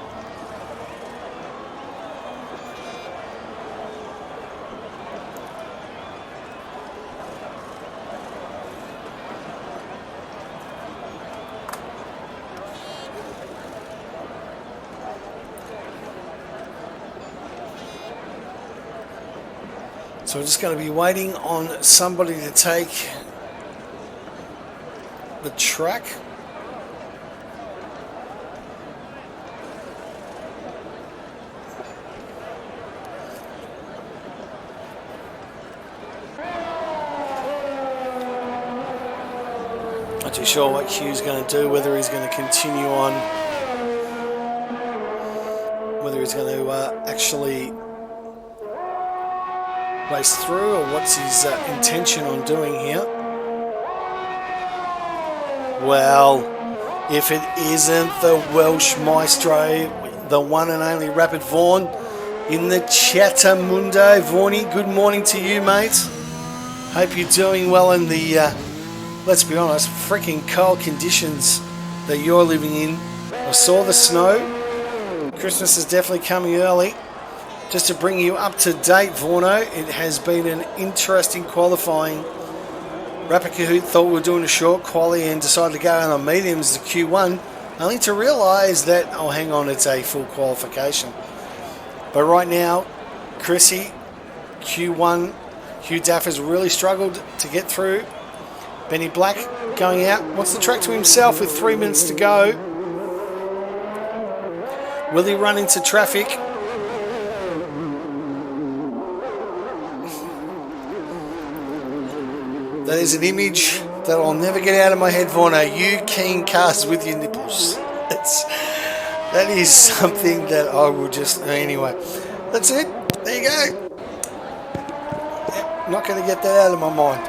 So we're just going to be waiting on somebody to take the track. Not too sure what Hugh's going to do, whether he's going to continue on, whether he's going to actually race through, or what's his intention on doing here. Well, if it isn't the Welsh maestro, the one and only Rapid Vaughan in the Chattamundo. Vaughnie, good morning to you, mate. Hope you're doing well in the, let's be honest, freaking cold conditions that you're living in. I saw the snow. Christmas is definitely coming early. Just to bring you up to date, Vorno, it has been an interesting qualifying. Rapid Kahoot thought we were doing a short quali and decided to go out on mediums to Q1, only to realise that, oh hang on, it's a full qualification. But right now, Chrissy, Q1, Hugh Daff has really struggled to get through. Benny Black going out, wants the track to himself with 3 minutes to go. Will he run into traffic? That is an image that I'll never get out of my head, Vorno. You keen cars with your nipples. That is something that I will just... Anyway, that's it. There you go. Yep, not going to get that out of my mind.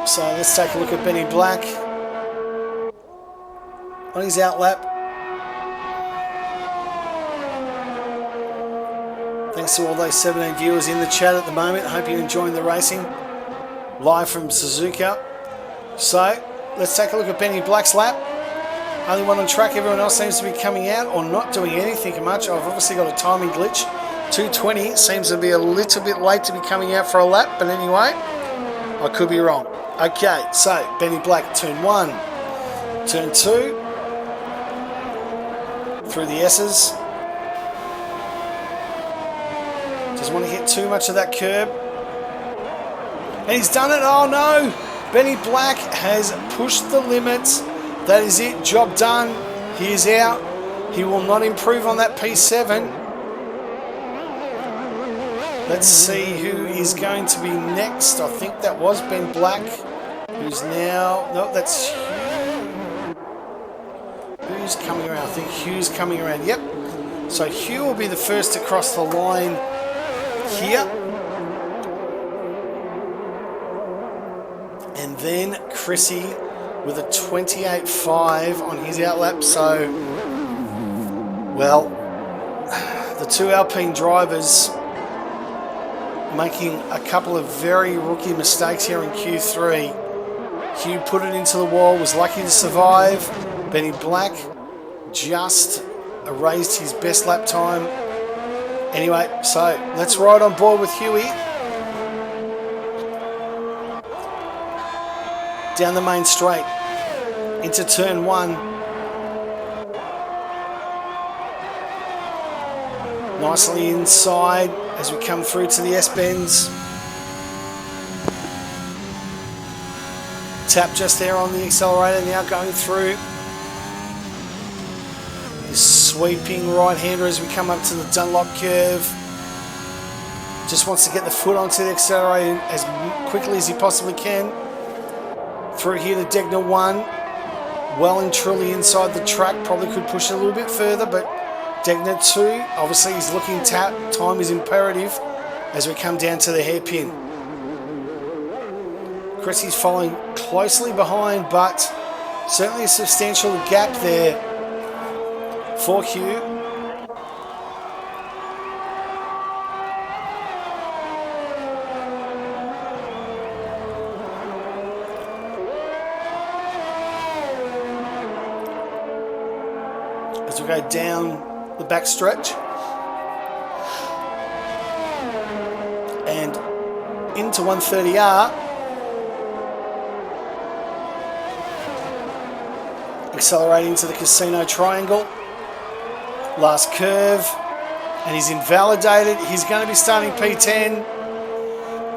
So let's take a look at Benny Black on his outlap. Thanks to all those 17 viewers in the chat at the moment. I hope you're enjoying the racing live from Suzuka. So let's take a look at Benny Black's lap. Only one on track. Everyone else seems to be coming out or not doing anything much. I've obviously got a timing glitch. 2:20 seems to be a little bit late to be coming out for a lap, but anyway, I could be wrong. Okay, so Benny Black, turn 1, turn 2, through the S's. Doesn't want to hit too much of that curb. And he's done it. Oh no! Benny Black has pushed the limits. That is it. Job done. He is out. He will not improve on that P7. Let's see who is going to be next. I think that was Ben Black, who's now... No, that's Hugh. Who's coming around? I think Hugh's coming around. Yep. So Hugh will be the first to cross the line here. And then Chrissy with a 28.5 on his outlap. So, well, the two Alpine drivers making a couple of very rookie mistakes here in Q3. Hugh put it into the wall, was lucky to survive. Benny Black just erased his best lap time. Anyway, so let's ride on board with Huey. Down the main straight into turn 1. Nicely inside as we come through to the S-bends. Tap just there on the accelerator, now going through. This sweeping right-hander as we come up to the Dunlop curve. Just wants to get the foot onto the accelerator as quickly as he possibly can. Through here to Degner 1. Well and truly inside the track. Probably could push it a little bit further, but Degner 2, obviously he's looking tap. Time is imperative as we come down to the hairpin. Chrissy's following closely behind, but certainly a substantial gap there for Hugh. As we go down the back stretch and into 130R, accelerating to the Casino Triangle, last curve, and he's invalidated. He's going to be starting P10.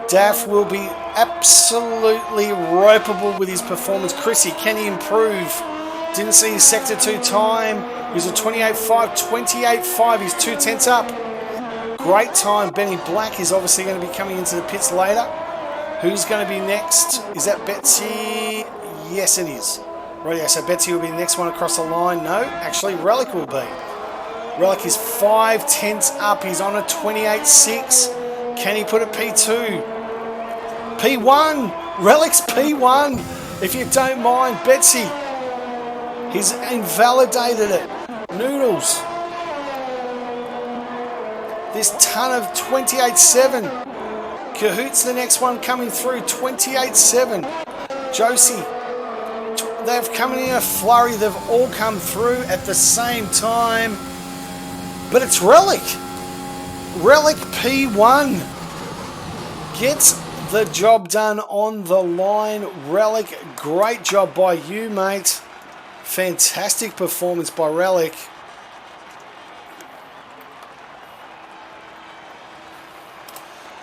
Daff will be absolutely ropeable with his performance. Chrissy, can he improve? Didn't see his sector 2 time. He was a 28.5, 28.5. He's 2 tenths up. Great time. Benny Black is obviously going to be coming into the pits later. Who's going to be next? Is that Betsy? Yes, it is. Right, so Betsy will be the next one across the line. No, actually, Relic will be. Relic is 5 tenths up. He's on a 28.6. Can he put a P2? P1. Relic's P1. If you don't mind, Betsy. He's invalidated it. Noodles. This ton of 28.7. Cahoot's the next one coming through. 28.7. Josie. They've come in a flurry. They've all come through at the same time. But it's Relic. Relic P1 gets the job done on the line. Relic, great job by you, mate. Fantastic performance by Relic.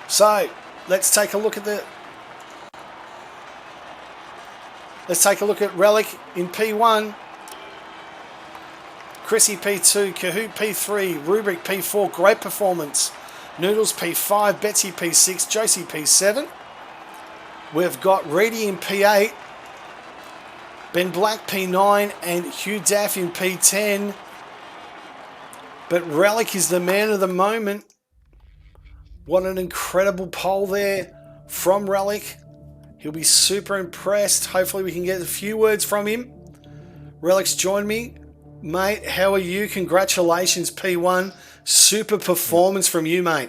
So, let's take a look at Relic in P1. Chrissy P2, Kahoot P3, Rubric P4, great performance. Noodles P5, Betsy P6, Josie P7. We've got Reedy in P8, Ben Black P9, and Hugh Daff in P10. But Relic is the man of the moment. What an incredible pole there from Relic He'll be super impressed. Hopefully we can get a few words from him. Relics, join me. Mate, how are you? Congratulations, P1. Super performance from you, mate.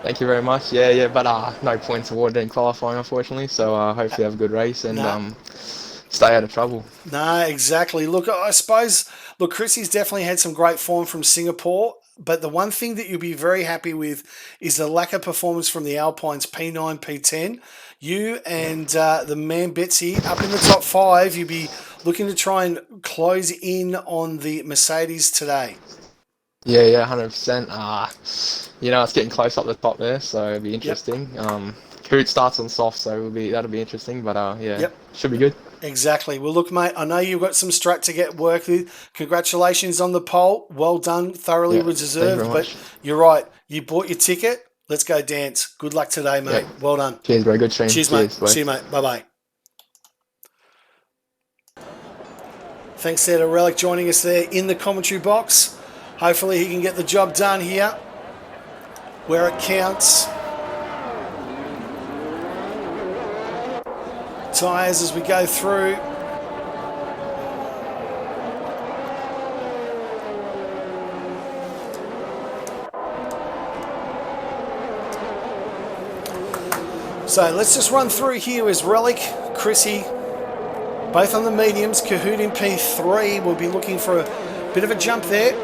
Thank you very much. Yeah, but no points awarded in qualifying, unfortunately. So hopefully have a good race and stay out of trouble. No, exactly. Look, I suppose, Chrissy's definitely had some great form from Singapore, but the one thing that you'll be very happy with is the lack of performance from the Alpines, P9, P10. You and the man Betsy up in the top 5, you'll be looking to try and close in on the Mercedes today. Yeah, 100%. It's getting close up the top there, so it'll be interesting. Yep. Coot starts on soft, so that'll be interesting. But should be good. Exactly. Well, look, mate, I know you've got some strat to get work with. Congratulations on the pole. Well done. Thoroughly deserved. But you're right. You bought your ticket. Let's go dance. Good luck today, mate. Yep. Well done. Cheers, bro. Good stream. Cheers, mate. See you, mate. Bye-bye. Thanks there to Relic joining us there in the commentary box. Hopefully he can get the job done here where it counts. Tyres as we go through. So let's just run through here as Relic, Chrissy, both on the mediums. Kahoot in P3 will be looking for a bit of a jump there.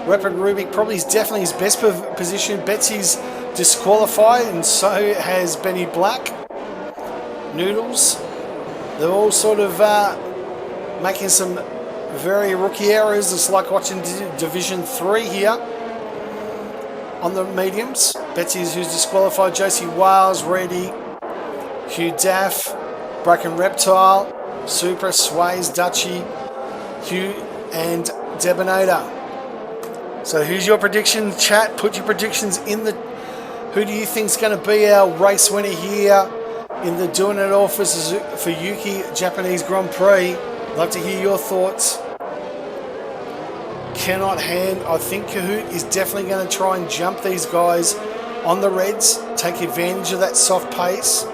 Rapid Rubik probably is definitely his best position. Betsy's disqualified, and so has Benny Black. Noodles. They're all sort of making some very rookie errors. It's like watching Division 3 here on the mediums. Betsy's who's disqualified. Josie Wiles, ready. Hugh Daff, Broken Reptile, Super, Sways, Dutchy, Hugh, and Debonator. So who's your prediction, chat? Put your predictions in the... Who do you think's going to be our race winner here in the Doing It All for Yuki Japanese Grand Prix? Love to hear your thoughts. Cannot hand. I think Kahoot is definitely going to try and jump these guys on the reds, take advantage of that soft pace.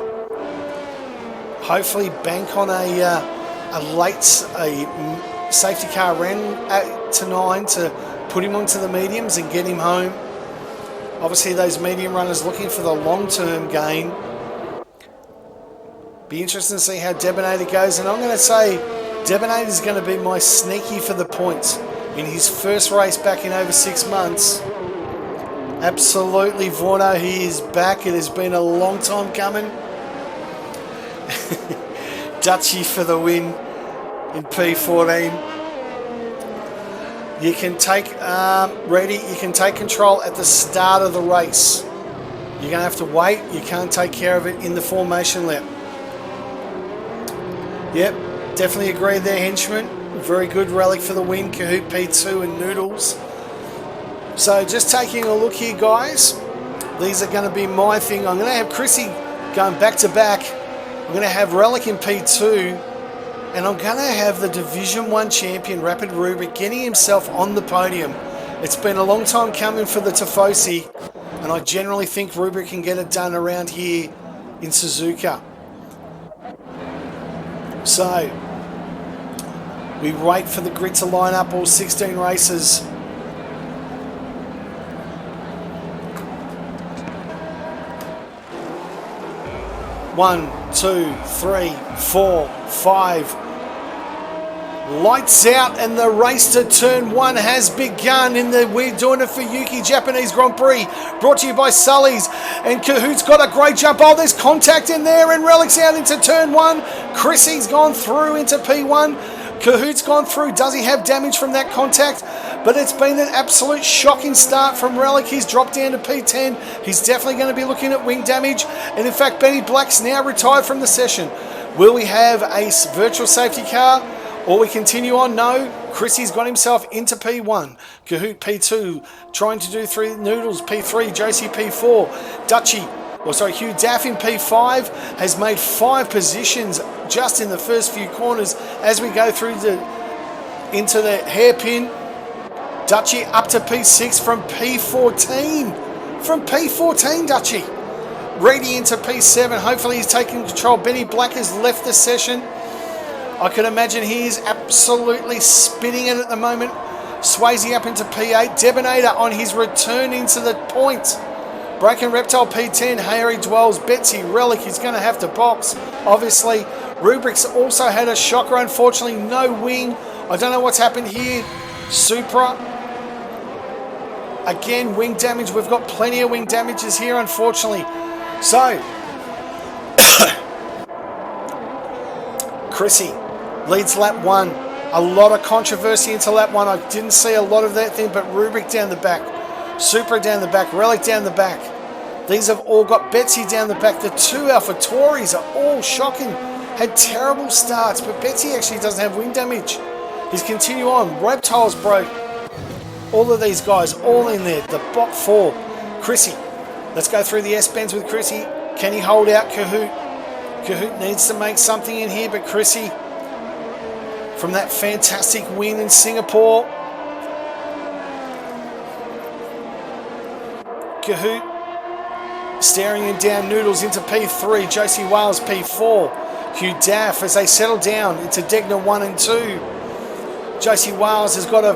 Hopefully bank on a late safety car ran to 9 to put him onto the mediums and get him home. Obviously those medium runners looking for the long-term gain. Be interesting to see how Debonator goes, and I'm going to say Debonator is going to be my sneaky for the points in his first race back in over 6 months. Absolutely, Vorno, he is back. It has been a long time coming. Dutchy for the win in P14. You can take, you can take control at the start of the race. You're going to have to wait. You can't take care of it in the formation lap. Yep, definitely agree there, henchman. Very good Relic for the win. Kahoot P2 and Noodles. So just taking a look here, guys. These are going to be my thing. I'm going to have Chrissy going back to back. I'm going to have Relic in P2. And I'm going to have the Division 1 champion, Rapid Rubik, getting himself on the podium. It's been a long time coming for the Tifosi, and I generally think Rubik can get it done around here in Suzuka. So, we wait for the grid to line up all 16 races. One, two, three, 4, 5. Lights out, and the race to turn 1 has begun in the We're Doing It for Yuki Japanese Grand Prix. Brought to you by Sully's. And Kahoot's got a great jump. Oh, there's contact in there, and Relic's out into turn 1. Chrissy's gone through into P1. Kahoot's gone through. Does he have damage from that contact? But it's been an absolute shocking start from Relic. He's dropped down to P10. He's definitely going to be looking at wing damage. And in fact, Benny Black's now retired from the session. Will we have a virtual safety car? Or we continue on? No. Chrissy's got himself into P1. Kahoot P2. Trying to do 3 Noodles P3. Josie P4. Dutchy. Hugh Daff in P5 has made 5 positions just in the first few corners as we go through into the hairpin. Dutchy up to P6 from P14. from P14, Dutchy. Reedy into P7. Hopefully he's taking control. Benny Black has left the session. I can imagine he is absolutely spinning it at the moment. Swayze up into P8. Debonator on his return into the point. Broken Reptile P10. Harry Dwells. Betsy Relic. He's going to have to box, obviously. Rubrik's also had a shocker. Unfortunately, no wing. I don't know what's happened here. Supra. Again, wing damage. We've got plenty of wing damages here, unfortunately. So, Chrissy leads lap 1. A lot of controversy into lap 1. I didn't see a lot of that thing, but Rubrik down the back. Supra down the back. Relic down the back. These have all got Betsy down the back. The two AlphaTauris are all shocking. Had terrible starts, but Betsy actually doesn't have wing damage. He's continue on. Reptiles broke. All of these guys, all in there. The bot 4. Chrissy. Let's go through the S-bends with Chrissy. Can he hold out Kahoot? Kahoot needs to make something in here, but Chrissy, from that fantastic win in Singapore. Kahoot staring him down. Noodles into P3. Josie Wales P4. Hugh Daff as they settle down into Degner 1 and 2. Josie Wales has got a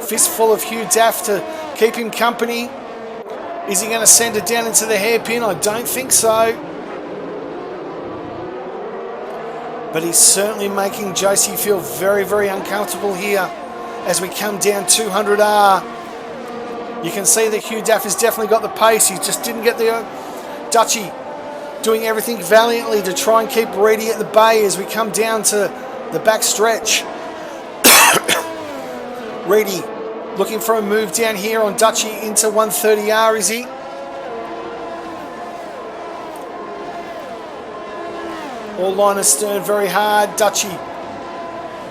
fistful of Hugh Daff to keep him company. Is he going to send it down into the hairpin? I don't think so. But he's certainly making Josie feel very, very uncomfortable here as we come down 200R. You can see that Hugh Daff has definitely got the pace. He just didn't get the Dutchy doing everything valiantly to try and keep Reedy at the bay as we come down to the back stretch. Reedy looking for a move down here on Dutchy into 130R, is he? All line astern very hard. Dutchy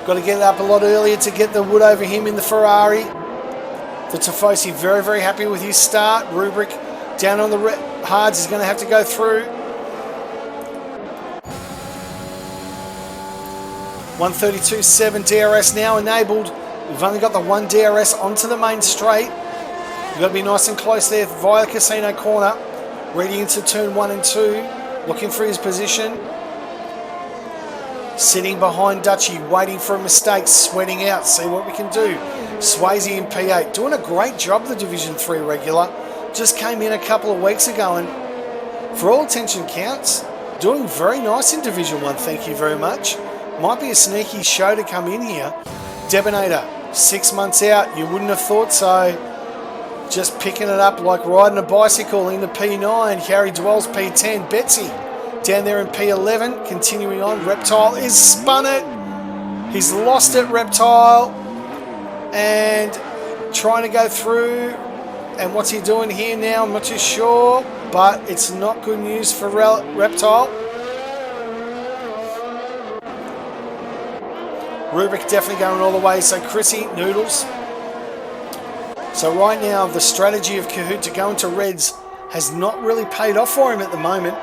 got to get up a lot earlier to get the wood over him in the Ferrari. The Tifosi very, very happy with his start. Rubrik down on the hards is going to have to go through. 132.7 DRS now enabled. We've only got the one DRS onto the main straight. You've got to be nice and close there via Casino Corner. Ready into turn 1 and 2. Looking for his position. Sitting behind Dutchy, waiting for a mistake, sweating out, see what we can do. Swayze in P8, doing a great job, the Division 3 regular. Just came in a couple of weeks ago and, for all attention counts, doing very nice in Division 1, thank you very much. Might be a sneaky show to come in here. Debonator, 6 months out, you wouldn't have thought so. Just picking it up like riding a bicycle into P9. Harry Dwells P10. Betsy down there in P11. Continuing on. Reptile is spun it. He's lost it, Reptile. And trying to go through. And what's he doing here now? I'm not too sure. But it's not good news for Reptile. Rubik definitely going all the way. So Chrissy, Noodles. So right now, the strategy of Kahoot to go into reds has not really paid off for him at the moment.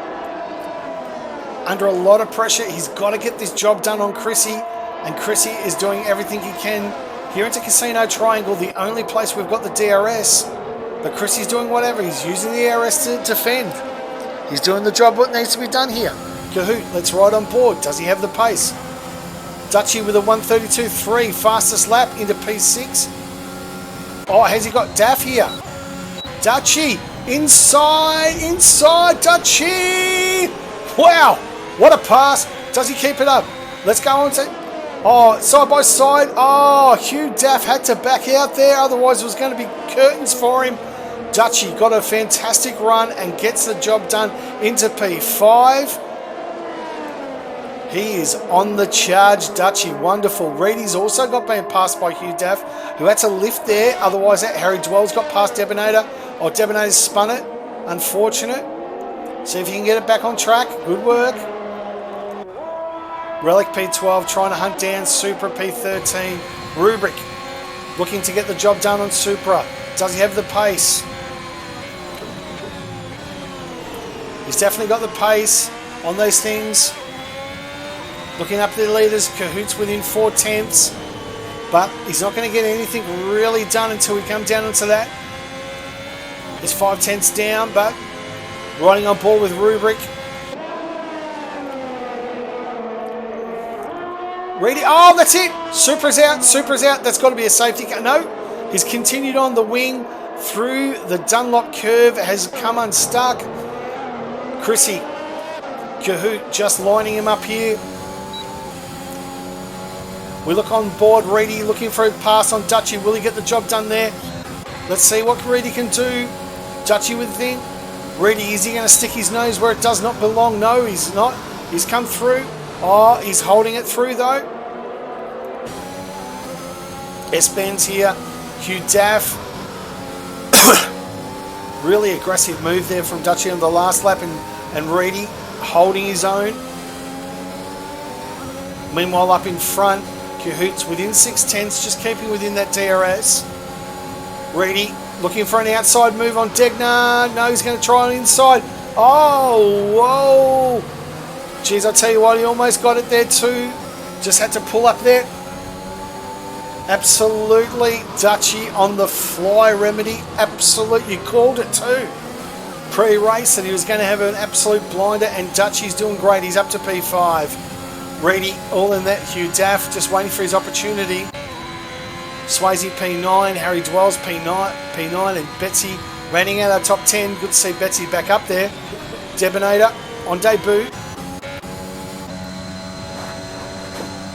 Under a lot of pressure, he's got to get this job done on Chrissy, and Chrissy is doing everything he can here into Casino Triangle, the only place we've got the DRS. But Chrissy's doing whatever. He's using the DRS to defend. He's doing the job what needs to be done here. Kahoot, let's ride on board. Does he have the pace? Dutchy with a 132.3, fastest lap into P6. Oh, has he got Daff here? Dutchy, inside, Dutchy! Wow, what a pass. Does he keep it up? Let's go on to... Oh, side by side. Oh, Hugh Daff had to back out there. Otherwise, it was going to be curtains for him. Dutchy got a fantastic run and gets the job done into P5. He is on the charge, Dutchy. Wonderful. Reedy's also got being passed by Hugh Daff, who had to lift there. Otherwise, Harry Dwells got past Debonator. Oh, Debonator spun it. Unfortunate. See if you can get it back on track. Good work. Relic P12 trying to hunt down Supra P13. Rubrik looking to get the job done on Supra. Does he have the pace? He's definitely got the pace on these things. Looking up the leaders, Kahoot's within 4/10, but he's not going to get anything really done until we come down into that He's 5/10 down, but riding on board with Rubric. Ready? Oh, that's it. Supra's out. Supra's out. That's got to be a safety car. No, he's continued on the wing through the Dunlop curve. Has come unstuck. Chrissy, Kahoot just lining him up here. We look on board. Reedy looking for a pass on Dutchy. Will he get the job done there? Let's see what Reedy can do. Dutchy with the thing. Reedy, is he going to stick his nose where it does not belong? No, he's not. He's come through. Oh, he's holding it through though. S-Ben's here. Hugh Daff. Really aggressive move there from Dutchy on the last lap, and Reedy holding his own. Meanwhile, up in front, Cahoot's within 6/10, just keeping within that DRS. Reedy looking for an outside move on Degnar. No, he's going to try on inside. Oh, whoa. Jeez, I tell you what, he almost got it there too. Just had to pull up there. Absolutely, Dutchy on the fly, Remedy. Absolutely, called it too. Pre-race that he was going to have an absolute blinder, and Dutchy's doing great. He's up to P5. Reedy all in that. Hugh Daff just waiting for his opportunity. Swayze P9, Harry Dwells P9, and Betsy rounding out our top 10. Good to see Betsy back up there. Debonator on debut.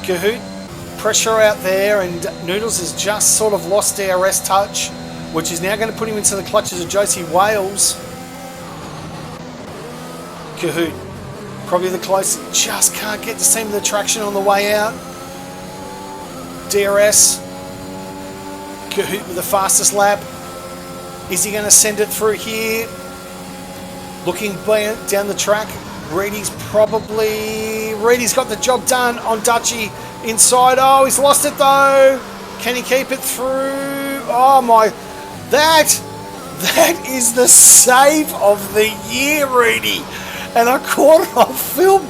Kahoot, pressure out there, and Noodles has just sort of lost DRS touch, which is now going to put him into the clutches of Josie Wales. Kahoot, probably the closest, just can't get the seam of the traction on the way out. DRS, Kahoot with the fastest lap. Is he going to send it through here? Looking down the track, Reedy's got the job done on Dutchy inside. Oh, he's lost it though. Can he keep it through? Oh my, that is the save of the year, Reedy. And I caught it on film.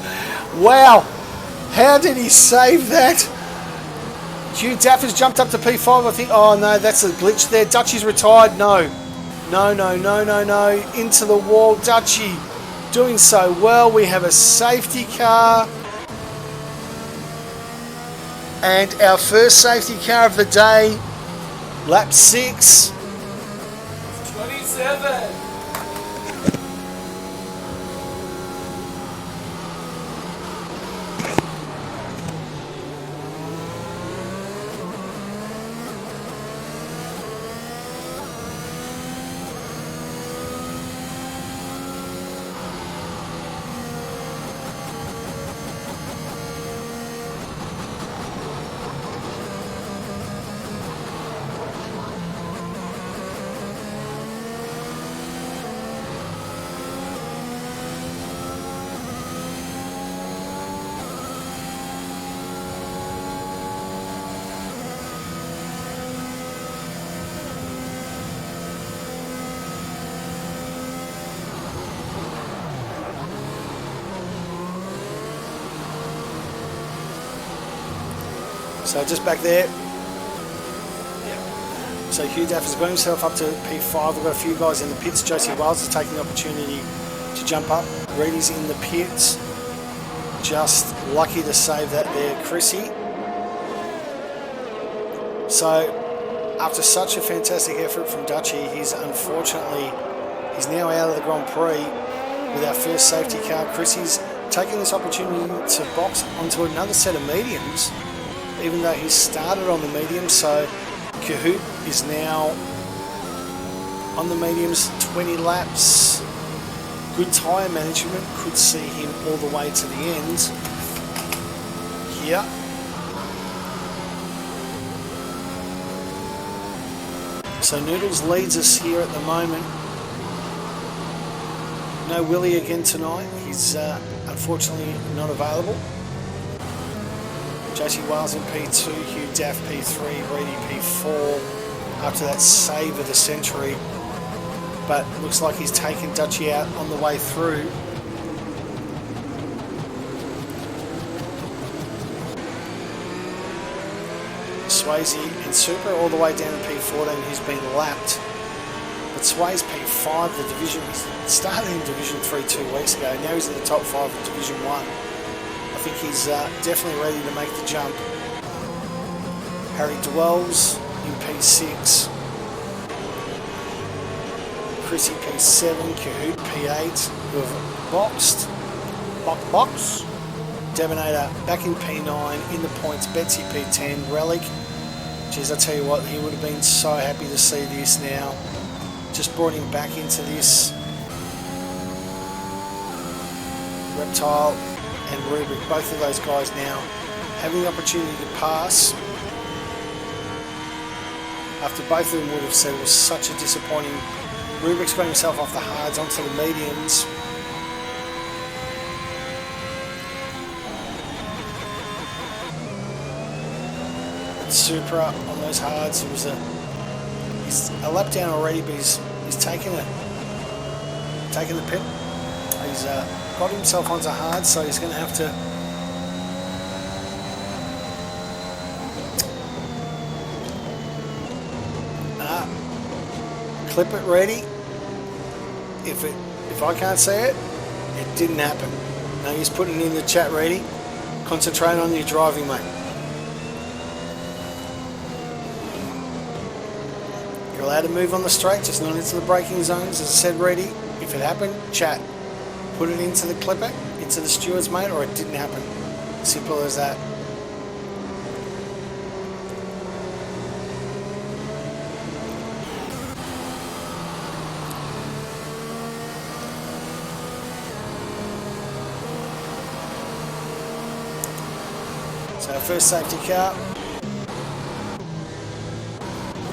Wow, how did he save that? Hugh Daff has jumped up to P5, I think. Oh no, that's a glitch there. Dutchy's retired. No. Into the wall, Dutchy. Doing so well. We have a safety car. And our first safety car of the day, lap 6. 27. So just back there. So Hugh Daff has got himself up to P5. We've got a few guys in the pits. Josie Wales is taking the opportunity to jump up. Reedy's in the pits. Just lucky to save that there, Chrissy. So after such a fantastic effort from Dutchy, he's now out of the Grand Prix with our first safety car. Chrissy's taking this opportunity to box onto another set of mediums, even though he started on the medium. So Kahoot is now on the mediums, 20 laps. Good tyre management could see him all the way to the end here. So Noodles leads us here at the moment. No Willie again tonight. He's unfortunately not available. Josie Wales in P2, Hugh Daff P3, Reedy P4 after that save of the century. But looks like he's taken Dutchy out on the way through. Swayze and Super all the way down to P14, who's been lapped. But But Sway's P5, the division, he started in Division 3 2 weeks ago. Now he's in the top 5 of Division 1. I think he's definitely ready to make the jump. Harry Dwells in P6. Chrissy P7, Kahoot P8, who have boxed. Box. Demonator back in P9, in the points, Betsy P10, Relic. Geez, I tell you what, he would have been so happy to see this now. Just brought him back into this. Reptile and Rubik, both of those guys now having the opportunity to pass. After both of them would have said it was such a disappointing. Rubik's got himself off the hards onto the mediums. Supra on those hards. It was he's a lap down already, but he's taken the pit. He's got himself onto hards, so he's going to have to clip it ready. If I can't say it, it didn't happen. Now he's putting in the chat ready. Concentrate on your driving, mate. You're allowed to move on the straight, just not into the braking zones. As I said, ready. If it happened, chat. Put it into the clipper, into the stewards, mate, or it didn't happen. Simple as that. So first safety car.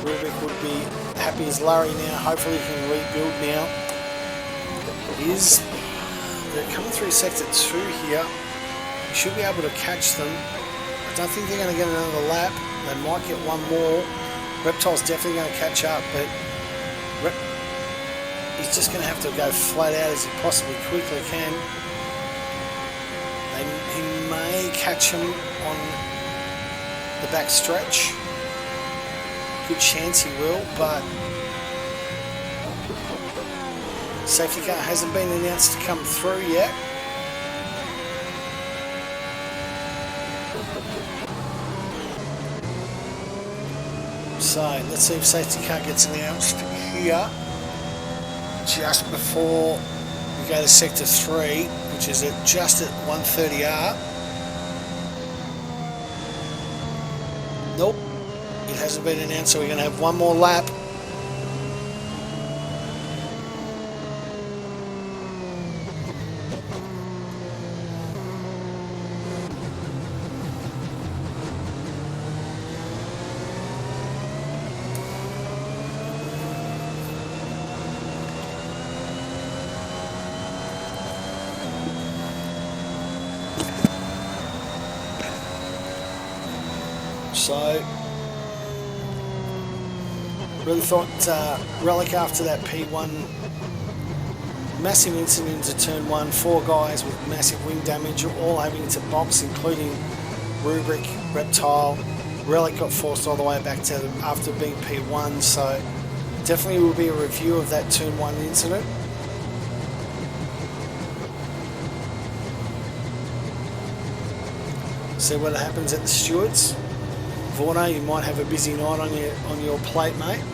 Rubik would be happy as Larry now. Hopefully he can rebuild now. They're coming through sector 2 here. You should be able to catch them. I don't think they're going to get another lap. They might get one more. Reptile's definitely going to catch up, but he's just going to have to go flat out as he possibly quickly can. He may catch him on the back stretch. Good chance he will, but safety car hasn't been announced to come through yet. So let's see if safety car gets announced here just before we go to sector 3, which is just at 130R. Nope, it hasn't been announced, so we're going to have one more lap. So, really thought Relic after that P1 massive incident into turn 1, 4 guys with massive wing damage, all having to box, including Rubric, Reptile. Relic got forced all the way back to after being P1, so definitely will be a review of that turn 1 incident. See what happens at the stewards. Vorno, you might have a busy night on your plate, mate.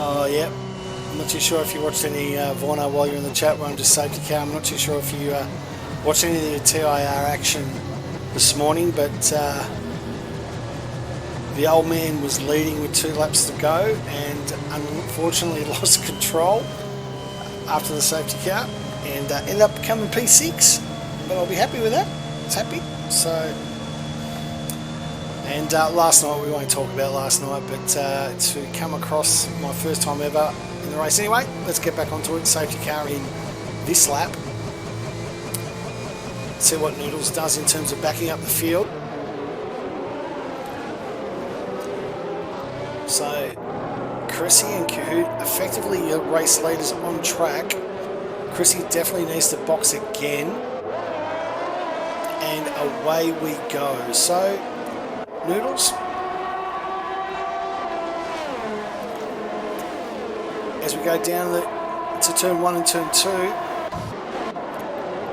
Oh, yeah. I'm not too sure if you watched any Vorno while you're in the chat room, just safety car. I'm not too sure if you watched any of the TIR action this morning, but The old man was leading with 2 laps to go and unfortunately lost control after the safety car and ended up becoming P6, but I'll be happy with that. It's happy. So, and last night, we won't talk about last night, but to come across my first time ever in the race. Anyway, let's get back onto it. Safety car in this lap. See what Noodles does in terms of backing up the field. So, Chrissy and Kahoot effectively your race leaders on track. Chrissy definitely needs to box again. And away we go. So, Noodles, as we go down to turn 1 and turn 2,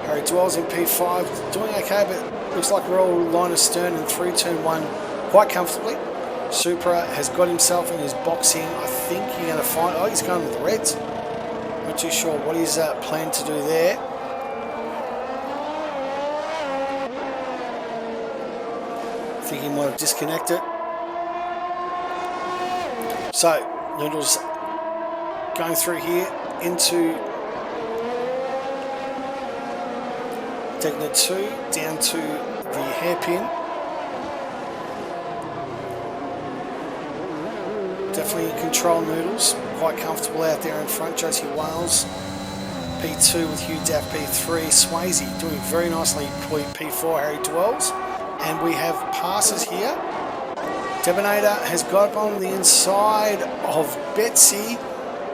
Harry Dwell's in P5, doing okay, but looks like we're all line astern and through turn 1 quite comfortably. Supra has got himself in his boxing. I think you're going to find... Oh, he's going with the reds. Not too sure what he's planned to do there. I think he might have disconnected. So, Noodles going through here into taking the 2 down to the hairpin. Definitely in control, Noodles. Quite comfortable out there in front. Josie Wales, P2 with Hugh Daff, P3. Swayze doing very nicely, P4, Harry Dwells. And we have passes here. Debonator has got up on the inside of Betsy.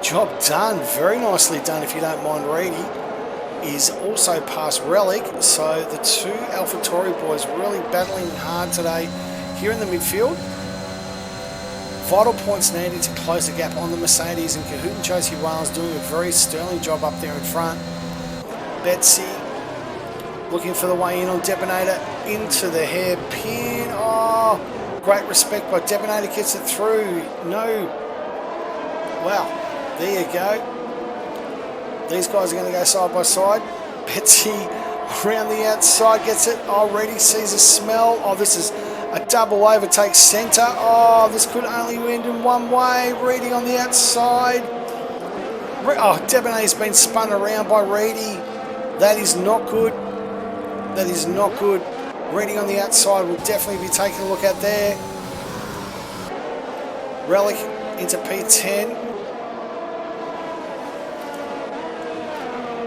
Job done. Very nicely done, if you don't mind, Reedy. Is also past Relic. So the 2 AlphaTauri boys really battling hard today here in the midfield. Vital points needed to close the gap on the Mercedes, and Kahoot and Josie Wales doing a very sterling job up there in front. Betsy looking for the way in on Debonator into the hairpin. Oh, great respect by Debonator, gets it through. No. Wow, there you go. These guys are going to go side by side. Betsy around the outside gets it. Already sees a smell. Oh, this is a double overtake centre. Oh, this could only end in one way. Reedy on the outside. Oh, Debonator's been spun around by Reedy. That is not good. That is not good. Reedy on the outside will definitely be taking a look at there. Relic into P10.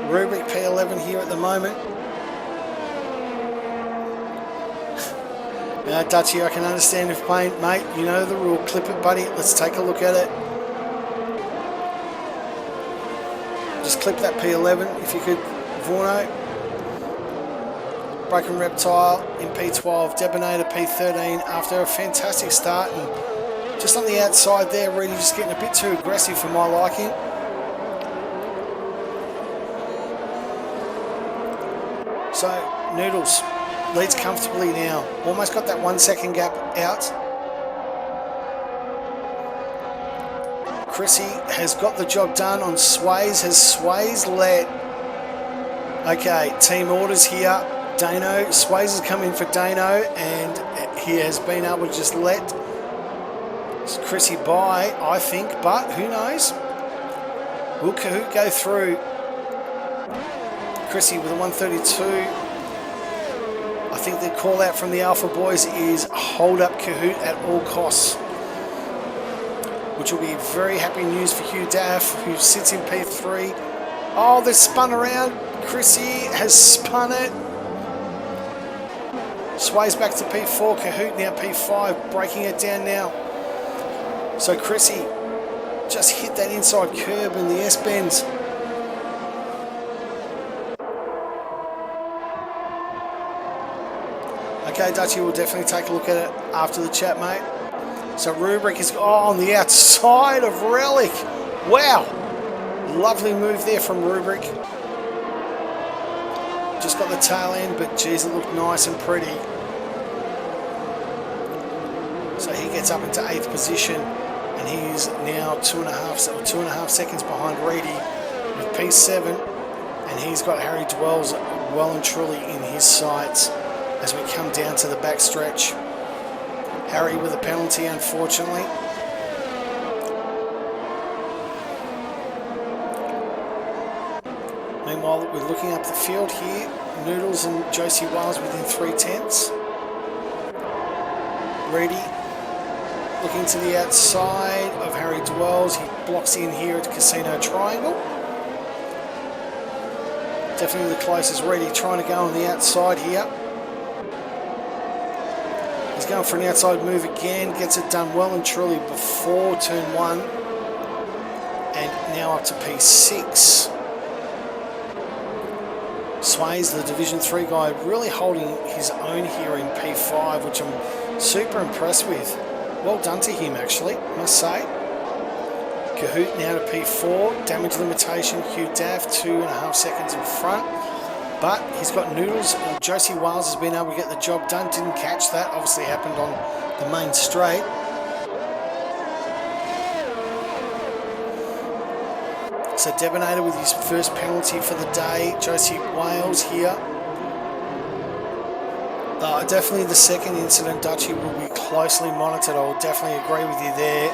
Rubric P11 here at the moment. Now, Dutchy, I can understand if pain, mate, you know the rule. Clip it, buddy. Let's take a look at it. Just clip that P11 if you could, Vorno. Broken Reptile in P12. Debonator P13 after a fantastic start. And just on the outside there, really just getting a bit too aggressive for my liking. So, Noodles leads comfortably now. Almost got that 1 second gap out. Chrissy has got the job done on Swayze. Has Swayze let... Okay, team orders here. Dano, Swayze has come in for Dano, and he has been able to just let Chrissy by, I think, but who knows? Will Kahoot go through? Chrissy with a 132. I think the call out from the Alpha boys is hold up Kahoot at all costs, which will be very happy news for Hugh Daff, who sits in P3. Oh, they're spun around. Chrissy has spun it. Sways back to P4. Kahoot now P5, breaking it down now. So Chrissy just hit that inside curb in the S-bends. Okay, Dutchy, we'll definitely take a look at it after the chat, mate. So Rubric is on the outside of Relic. Wow. Lovely move there from Rubric. Just got the tail end, but geez, it looked nice and pretty. So he gets up into 8th position, and he's now 2.5 seconds behind Reedy with P7, and he's got Harry Dwells well and truly in his sights as we come down to the back stretch. Harry with a penalty, unfortunately. Meanwhile, we're looking up the field here. Noodles and Josie Wiles within 3/10. Reedy looking to the outside of Harry Dwells. He blocks in here at Casino Triangle. Definitely the closest. Reedy trying to go on the outside here. He's going for an outside move again. Gets it done well and truly before turn 1. And now up to P6. Sways, the Division 3 guy, really holding his own here in P5, which I'm super impressed with. Well done to him, actually, I must say. Kahoot now to P4. Damage limitation, Hugh Daff, 2.5 seconds in front. But he's got Noodles. Josie Wiles has been able to get the job done. Didn't catch that. Obviously happened on the main straight. So Debonator with his first penalty for the day. Josie Wales here. Definitely the second incident, Dutchy, will be closely monitored. I will definitely agree with you there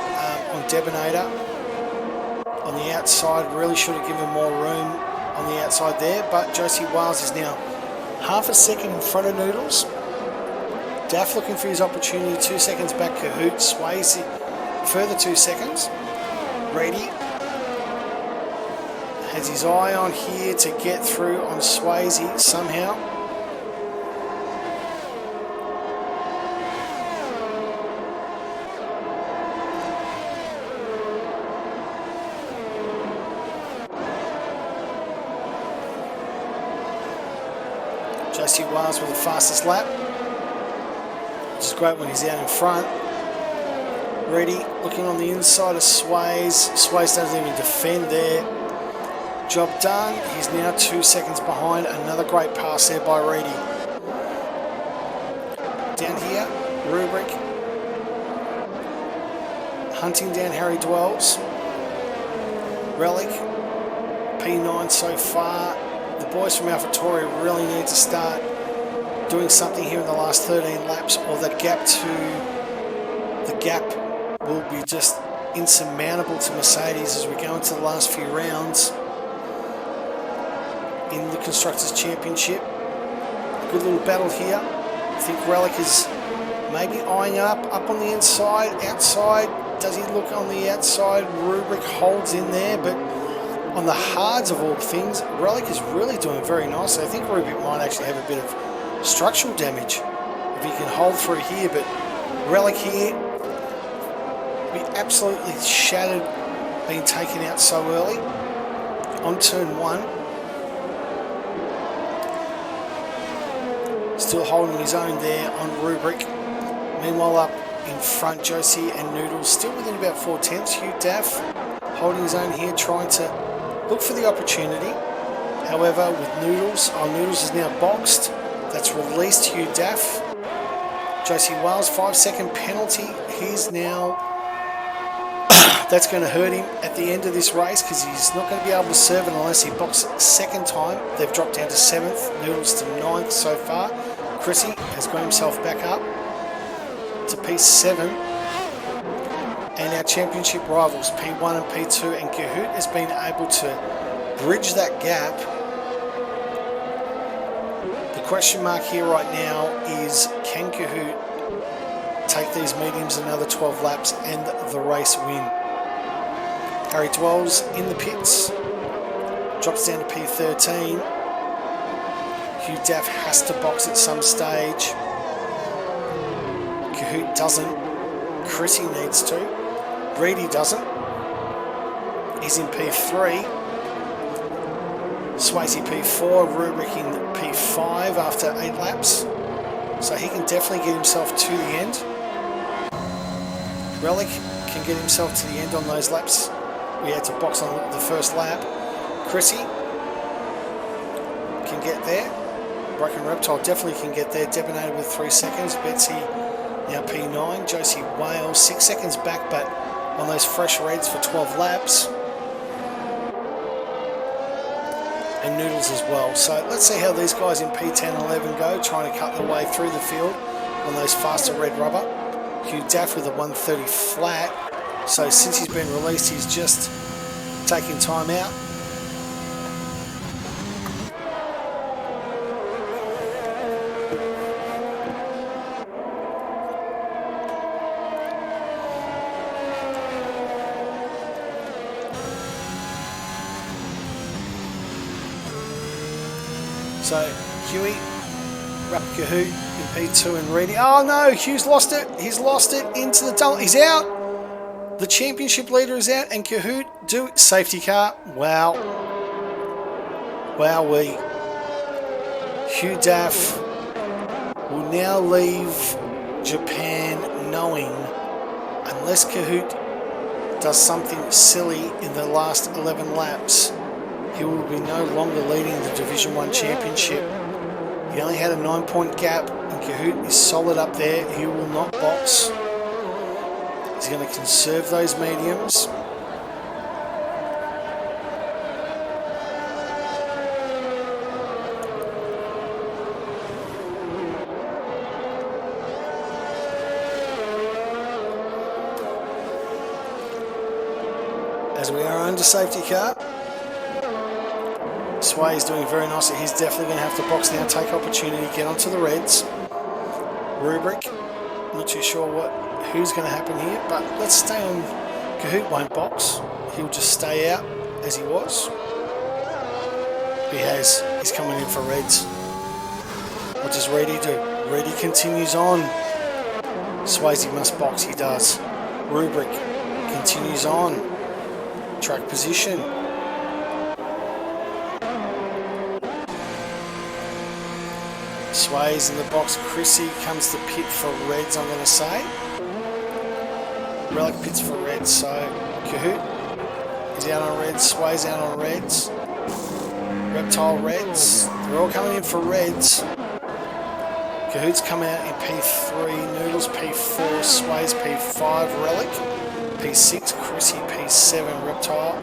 on Debonator. On the outside, really should have given more room on the outside there. But Josie Wales is now half a second in front of Noodles. Daff looking for his opportunity. 2 seconds back, Kahoot. Swayze further 2 seconds. Reedy has his eye on here to get through on Swayze somehow. Josie Wiles with the fastest lap, which is great when he's out in front. Reedy looking on the inside of Swayze. Swayze doesn't even defend there. Job done. He's now 2 seconds behind. Another great pass there by Reedy. Down here, Rubric hunting down Harry Dwells. Relic, P9 so far. The boys from AlphaTauri really need to start doing something here in the last 13 laps, or the gap will be just insurmountable to Mercedes as we go into the last few rounds in the Constructors' Championship. A good little battle here. I think Relic is maybe eyeing up on the inside, outside. Does he look on the outside? Rubric holds in there, but on the hards of all things, Relic is really doing very nicely. I think Rubric might actually have a bit of structural damage if he can hold through here, but Relic here, be absolutely shattered being taken out so early on turn 1. Still holding his own there on Rubric. Meanwhile up in front, Josie and Noodles still within about 4/10. Hugh Daff holding his own here, trying to look for the opportunity. However, with Noodles, Noodles is now boxed. That's released Hugh Daff. Josie Wiles, 5-second penalty. He's now... that's going to hurt him at the end of this race because he's not going to be able to serve it unless he boxes second time. They've dropped down to 7th. Noodles to 9th so far. Chrissy has got himself back up to P7. And our championship rivals, P1 and P2, and Kahoot has been able to bridge that gap. The question mark here right now is, can Kahoot take these mediums another 12 laps and the race win? Harry Dwells in the pits, drops down to P13. Hugh Daff has to box at some stage. Kahoot doesn't. Chrissy needs to. Reedy doesn't. He's in P3. Swayze P4, Rubric in P5 after 8 laps. So he can definitely get himself to the end. Relic can get himself to the end on those laps. We had to box on the first lap. Chrissy can get there. Broken Reptile definitely can get there. Debonator with 3 seconds. Betsy now P9. Josie Wales 6 seconds back, but on those fresh reds for 12 laps. And Noodles as well. So let's see how these guys in P10 and 11 go, trying to cut their way through the field on those faster red rubber. Hugh Daff with a 130 flat. So since he's been released, he's just taking time out. So Huey, Rapid Kahoot in P2 and ready. Oh no, Hugh's lost it. He's lost it into the tunnel. He's out. The championship leader is out, and Kahoot do safety car. Wow. Wowee. Hugh Daff will now leave Japan knowing, unless Kahoot does something silly in the last 11 laps, he will be no longer leading the Division 1 Championship. He only had a 9-point gap, and Kahoot is solid up there. He will not box. He's going to conserve those mediums. As we are under safety car, Sway is doing very nicely. He's definitely going to have to box now, take opportunity, get onto the reds. Rubric, not too sure who's going to happen here, but let's stay on. Kahoot won't box. He'll just stay out as he was. He has. He's coming in for reds. What does Reedy do? Reedy continues on. Swayze must box. He does. Rubric continues on. Track position. Sway's in the box. Chrissy comes to pit for reds, I'm going to say. Relic pits for reds, so Kahoot is out on reds. Sway's out on reds. Reptile reds. They're all coming in for reds. Kahoot's coming out in P3. Noodles P4. Sway's P5. Relic P6. Chrissy P7. Reptile.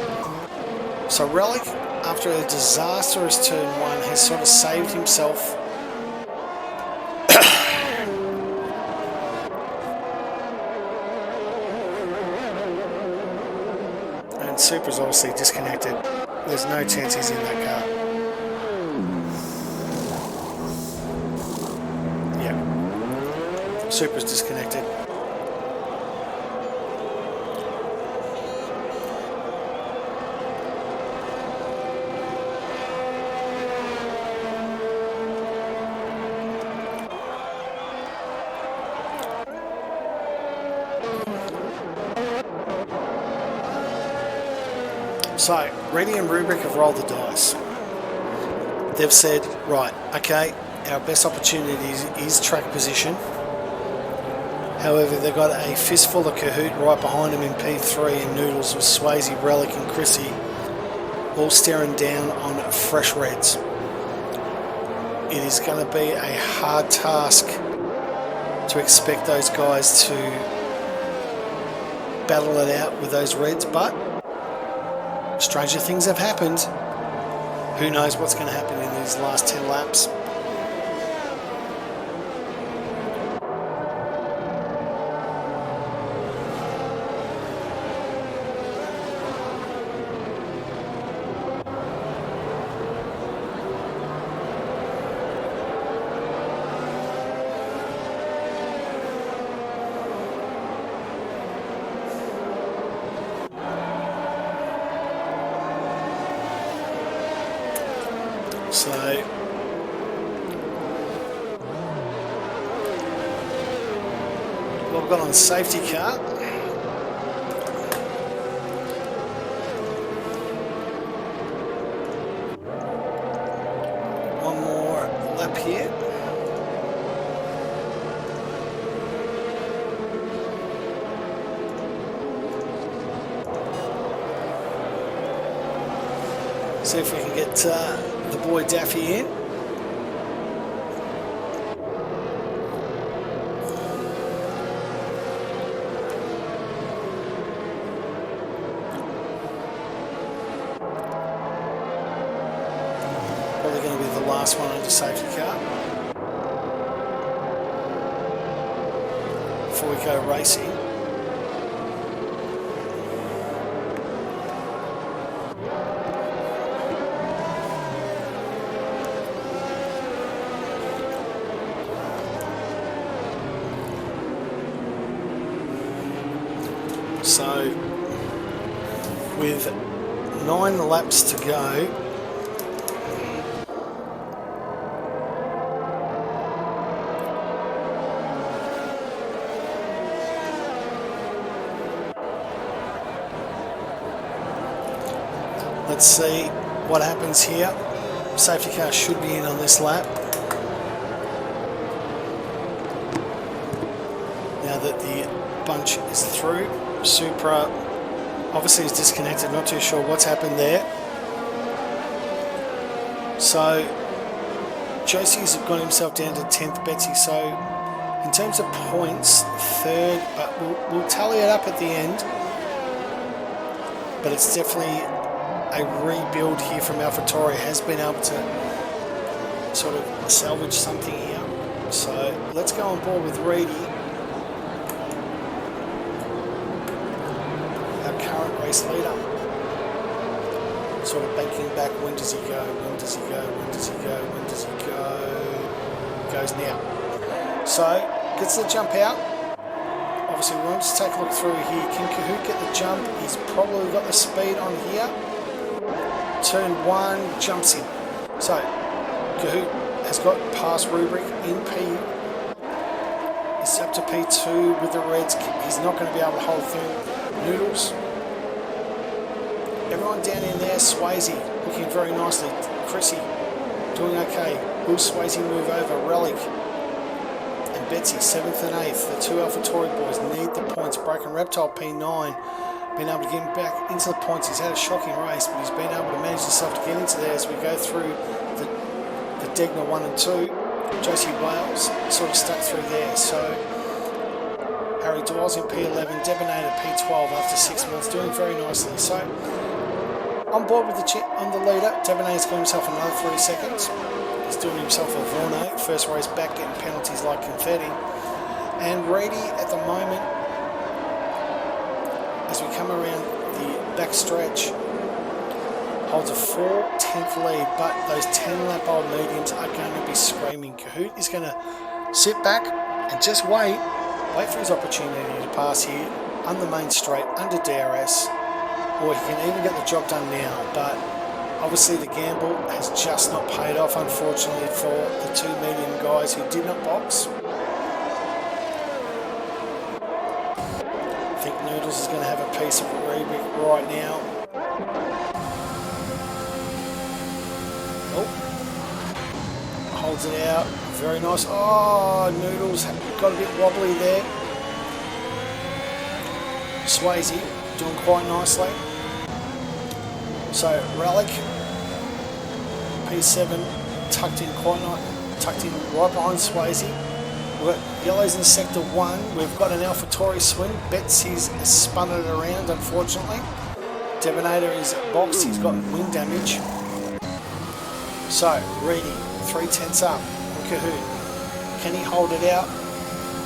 So Relic, after a disastrous turn 1, has sort of saved himself. Super's obviously disconnected. There's no chance he's in that car. Yeah. Super's disconnected. So, Reedy and Rubric have rolled the dice. They've said, right, okay, our best opportunity is track position. However, they've got a fistful of Kahoot right behind them in P3 and Noodles with Swayze, Relic and Chrissy all staring down on fresh reds. It is going to be a hard task to expect those guys to battle it out with those reds, but stranger things have happened. Who knows what's going to happen in these last 10 laps. So what we've got on safety car, one more lap here. See if we can get the boy Daffy in. Probably going to be the last one under safety car. we go racing. So, with 9 laps to go, let's see what happens here. Safety car should be in on this lap. Now that the bunch is through, Supra obviously is disconnected, not too sure what's happened there. So Josie's got himself down to 10th, Betsy. So in terms of points, 3rd, but we'll tally it up at the end. But it's definitely a rebuild here from AlphaTauri. Has been able to sort of salvage something here. So let's go on board with Reedy. Current race leader, sort of banking back. When does he go? When does he go? When does he go? When does he go? Goes now. So gets the jump out. Obviously, we want to take a look through here. Can Kahoot get the jump? He's probably got the speed on here. Turn 1, jumps in. So Kahoot has got past Rubric in P. He's up to P2 with the reds. He's not going to be able to hold through. Noodles. Everyone down in there. Swayze looking very nicely. Chrissy doing okay. Will Swayze move over? Relic and Betsy 7th and 8th. The 2 AlphaTauri boys need the points. Broken Reptile P9 been able to get him back into the points. He's had a shocking race, but he's been able to manage himself to get into there as we go through the Degner 1 and 2. Josie Wales sort of stuck through there. So Harry Dwell's in P11, Debonator P12 after 6 months, doing very nicely. So, on board with the leader, Debonator's got himself another 3 seconds. He's doing himself a Vorno, first race back, getting penalties like confetti. And Reedy at the moment, as we come around the back stretch, holds a 4/10 lead, but those 10-lap-old mediums are going to be screaming. Kahoot is going to sit back and just wait for his opportunity to pass here on the main straight under DRS, or he can even get the job done now. But obviously the gamble has just not paid off, unfortunately, for the 2 medium guys who did not box. I think Noodles is going to have a piece of Rubik right now. Oh, holds it out. Very nice. Oh, Noodles got a bit wobbly there. Swayze doing quite nicely. So Relic P7 tucked in right behind Swayze. We've got yellows in sector 1. We've got an AlphaTauri swing. Betsy's spun it around, unfortunately. Debonator is boxed. He's got wing damage. So Reedy 3/10 up. Kahoot. Can he hold it out?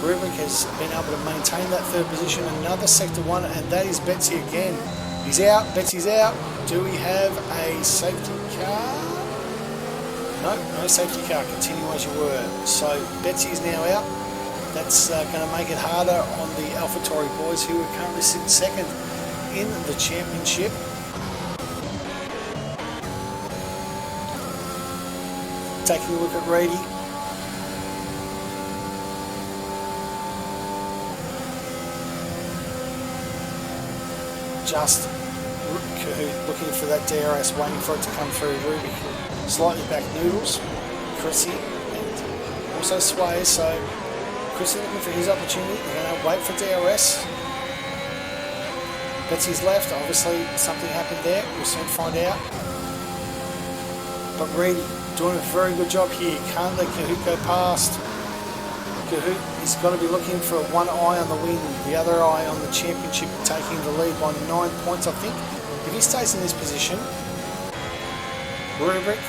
Rubik has been able to maintain that 3rd position. Another sector 1, and that is Betsy again. He's out. Betsy's out. Do we have a safety car? No safety car. Continue as you were. So Betsy's now out. That's going to make it harder on the AlphaTauri boys, who are currently sitting 2nd in the championship. Taking a look at Reedy. Just looking for that DRS, waiting for it to come through. Ruby slightly back Noodles, Chrissy, and also Sway. So Chrissy looking for his opportunity. They're going to wait for DRS. Betsy's left. Obviously something happened there. We'll soon find out. But Reedy doing a very good job here. Can't let Kahoot go past. Kahoot is got to be looking for one eye on the win, the other eye on the championship, taking the lead by 9 points, I think. If he stays in this position, Rubric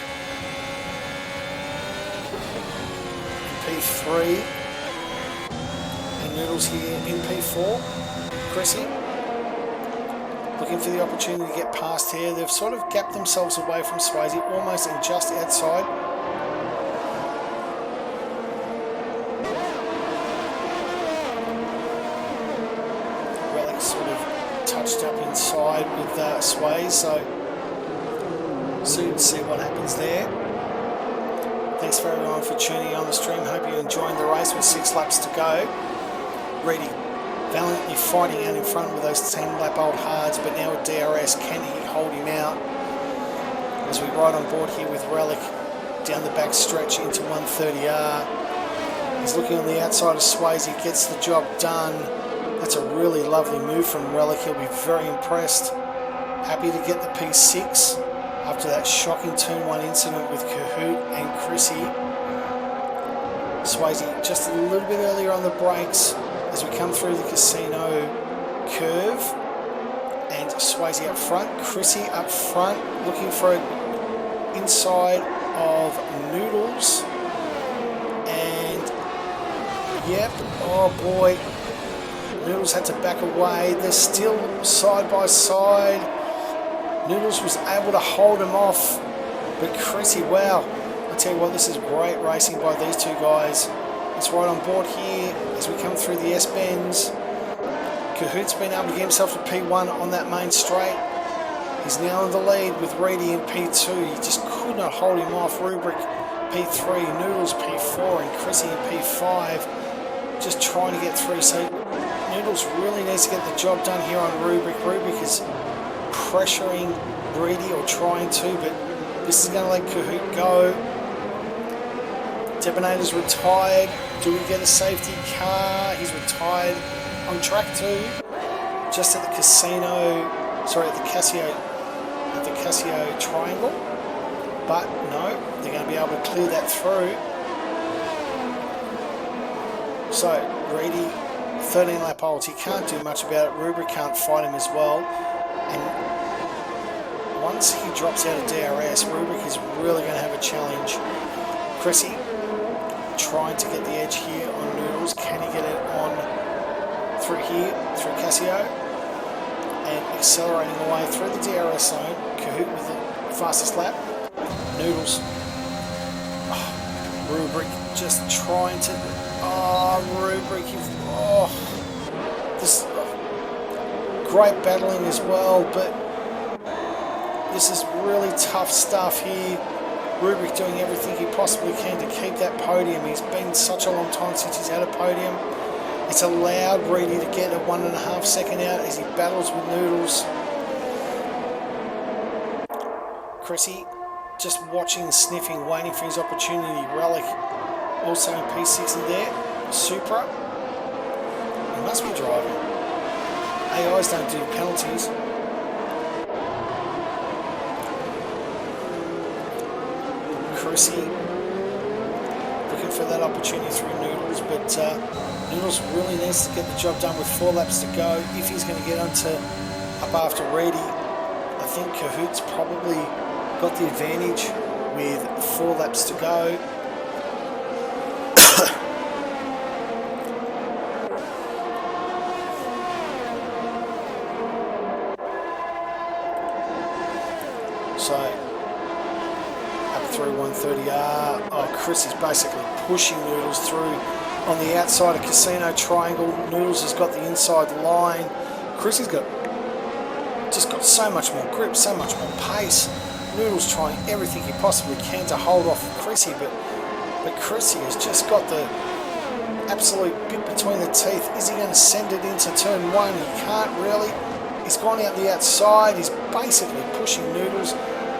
P3, and Noodles here in P4. Chrissy looking for the opportunity to get past here. They've sort of gapped themselves away from Swayze, almost and just outside. Relic sort of touched up inside with Swayze, so soon to see what happens there. Thanks for everyone for tuning in on the stream. Hope you're enjoying the race with 6 laps to go. Reedy valiantly fighting out in front with those 10-lap-old hards, but now with DRS, can he hold him out? As we ride on board here with Relic down the back stretch into 130R. He's looking on the outside of Swayze, gets the job done. That's a really lovely move from Relic. He'll be very impressed. Happy to get the P6 after that shocking Turn 1 incident with Kahoot and Chrissy. Swayze just a little bit earlier on the brakes as we come through the casino curve. And Swayze up front, Chrissy up front, looking for it inside of Noodles. And yep, oh boy, Noodles had to back away. They're still side by side. Noodles was able to hold him off, but Chrissy, wow, I tell you what, this is great racing by these two guys. Let's ride on board here as we come through the S-bends. Kahoot's been able to get himself to P1 on that main straight. He's now in the lead with Reedy in P2. He just could not hold him off. Rubric P3, Noodles P4, and Chrissy in P5. Just trying to get through. So Noodles really needs to get the job done here on Rubric. Rubric is pressuring Reedy, or trying to, but this is going to let Kahoot go. Debonator's retired. Do we get a safety car? He's retired on track 2, just at the casino, sorry, at the Casio triangle. But no, they're going to be able to clear that through. So Reedy, 13 lap olds. He can't do much about it. Rubric can't fight him as well. And once he drops out of DRS, Rubric is really going to have a challenge. Chrissy trying to get the edge here on Noodles. Can he get it on through here, through Casio? And accelerating away through the DRS zone. Kahoot with the fastest lap. Noodles. Oh, Rubric just trying to... Oh, Rubric. Oh, this... Great battling as well, but this is really tough stuff here. Rubric doing everything he possibly can to keep that podium. He's been such a long time since he's had a podium. It's allowed Reedy to get a 1.5 second out as he battles with Noodles. Chrissy just watching, sniffing, waiting for his opportunity. Relic also in P6 in there. Supra. He must be driving. AIs don't do penalties. Chrissy looking for that opportunity through Noodles, but Noodles really needs to get the job done with 4 laps to go if he's going to get onto up after Reedy. I think Kahoot's probably got the advantage with 4 laps to go. So, up through 130R. Oh, Chris is basically pushing Noodles through on the outside of Casino Triangle. Noodles has got the inside line. Chris has just got so much more grip, so much more pace. Noodles trying everything he possibly can to hold off Chrissy, but Chrissy has just got the absolute bit between the teeth. Is he going to send it into turn 1? He can't really. He's gone out the outside. He's basically pushing Noodles.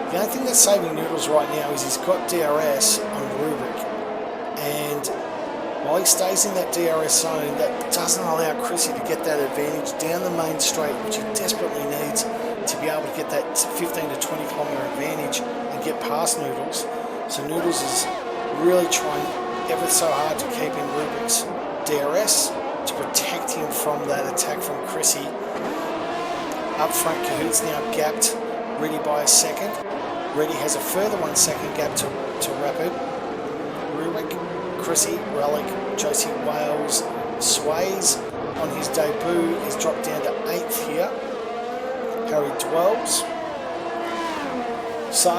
The only thing that's saving Noodles right now is he's got DRS on Rubric. And while he stays in that DRS zone, that doesn't allow Chrissy to get that advantage down the main straight, which he desperately needs to be able to get that 15 to 20 kilometre advantage and get past Noodles. So Noodles is really trying ever so hard to keep in Rubric's DRS to protect him from that attack from Chrissy. Up front, Kahoot's now gapped Reedy by a second. Reedy has a further 1 second gap to Rapid. Rubric, Chrissy, Relic, Josie Wales, Sways on his debut is dropped down to 8th here. Harry Dwells. So,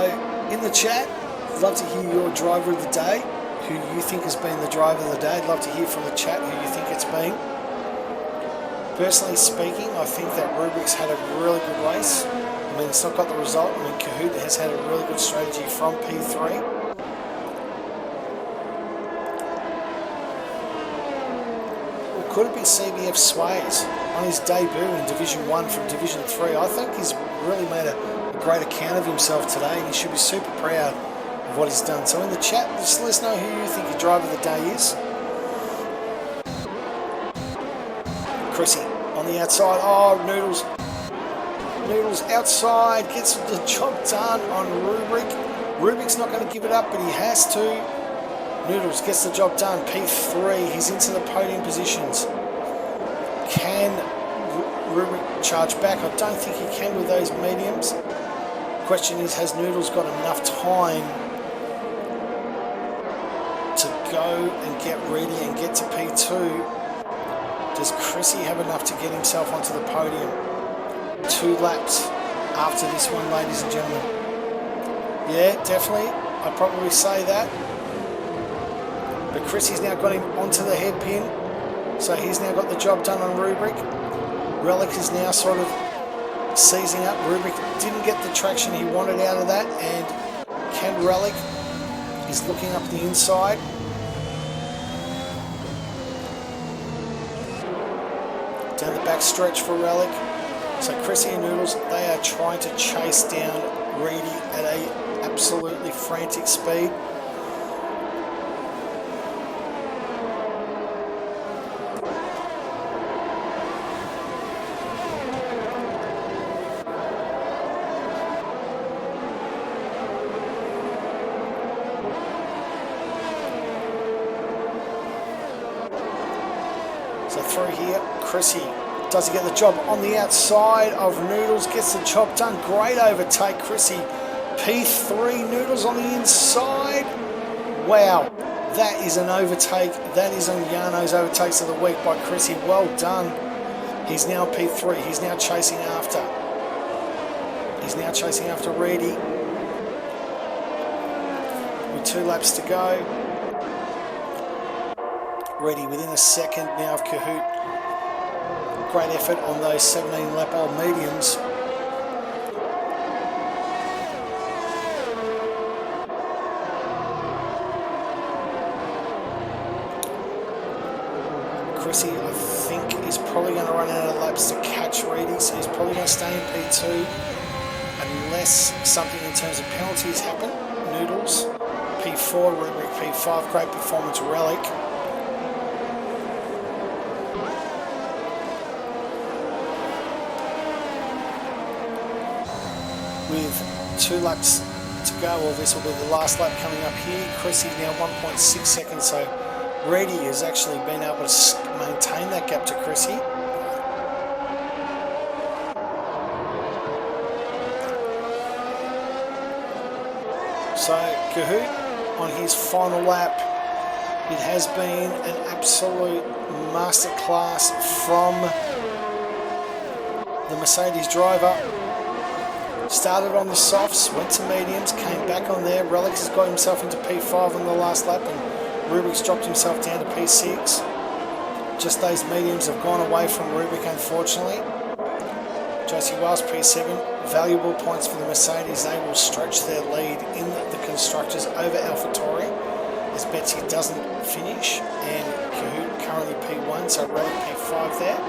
in the chat, I'd love to hear your driver of the day, who you think has been the driver of the day. I'd love to hear from the chat who you think it's been. Personally speaking, I think that Rubrik's had a really good race. I mean, it's not got the result. I mean, Kahoot has had a really good strategy from P3. Or could it be CBF Sways on his debut in Division 1 from Division 3? I think he's really made a great account of himself today, and he should be super proud of what he's done. So in the chat, just let us know who you think your driver of the day is. Chrissy on the outside. Oh, Noodles. Noodles outside, gets the job done on Rubrik. Rubrik's not going to give it up, but he has to. Noodles gets the job done. P3, he's into the podium positions. Can Rubrik charge back? I don't think he can with those mediums. Question is, has Noodles got enough time to go and get ready and get to P2? Does Chrissy have enough to get himself onto the podium? 2 laps after this one, ladies and gentlemen. Yeah, definitely. I'd probably say that. But Chrissy's now got him onto the hairpin. So he's now got the job done on Rubrik. Relic is now sort of seizing up. Rubrik didn't get the traction he wanted out of that. And Ken Relic is looking up the inside. Down the back stretch for Relic. So Chrissy and Noodles, they are trying to chase down Reedy at a absolutely frantic speed. So through here, Chrissy. Does he get the job on the outside of Noodles? Gets the job done. Great overtake, Chrissy. P3, Noodles on the inside. Wow, that is an overtake. That is on Yano's overtakes of the week by Chrissy. Well done. He's now P3. He's now chasing after. He's now chasing after Reedy. With 2 laps to go. Reedy within a second now of Kahoot. Great effort on those 17 lap old mediums. Chrissy, I think, is probably going to run out of laps to catch Reedy, so he's probably going to stay in P2 unless something in terms of penalties happen. Noodles, P4, Rubrik P5, great performance, Relic. With 2 laps to go, or this will be the last lap coming up here. Chrissy now 1.6 seconds, so Reedy has actually been able to maintain that gap to Chrissy. So Kahoot on his final lap, it has been an absolute masterclass from the Mercedes driver. Started on the softs, went to mediums, came back on there. Relic has got himself into P5 on the last lap, and Rubrik's dropped himself down to P6. Just those mediums have gone away from Rubrik, unfortunately. Josie Wells, P7. Valuable points for the Mercedes. They will stretch their lead in the constructors over AlphaTauri as Betsy doesn't finish, and Kahoot currently P1, so Relic P5 there.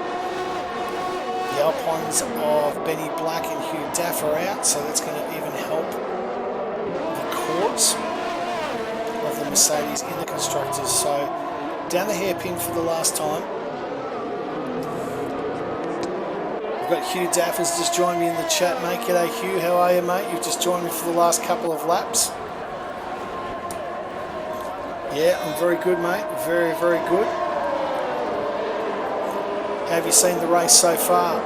The Alpines of Benny Black and Hugh Daff are out, so that's going to even help the cause of the Mercedes in the constructors. So down the hairpin for the last time. We've got Hugh Daff has just joined me in the chat, mate. G'day Hugh, how are you, mate? You've just joined me for the last couple of laps. Yeah, I'm very good, mate. Very, very good. Have you seen the race so far? I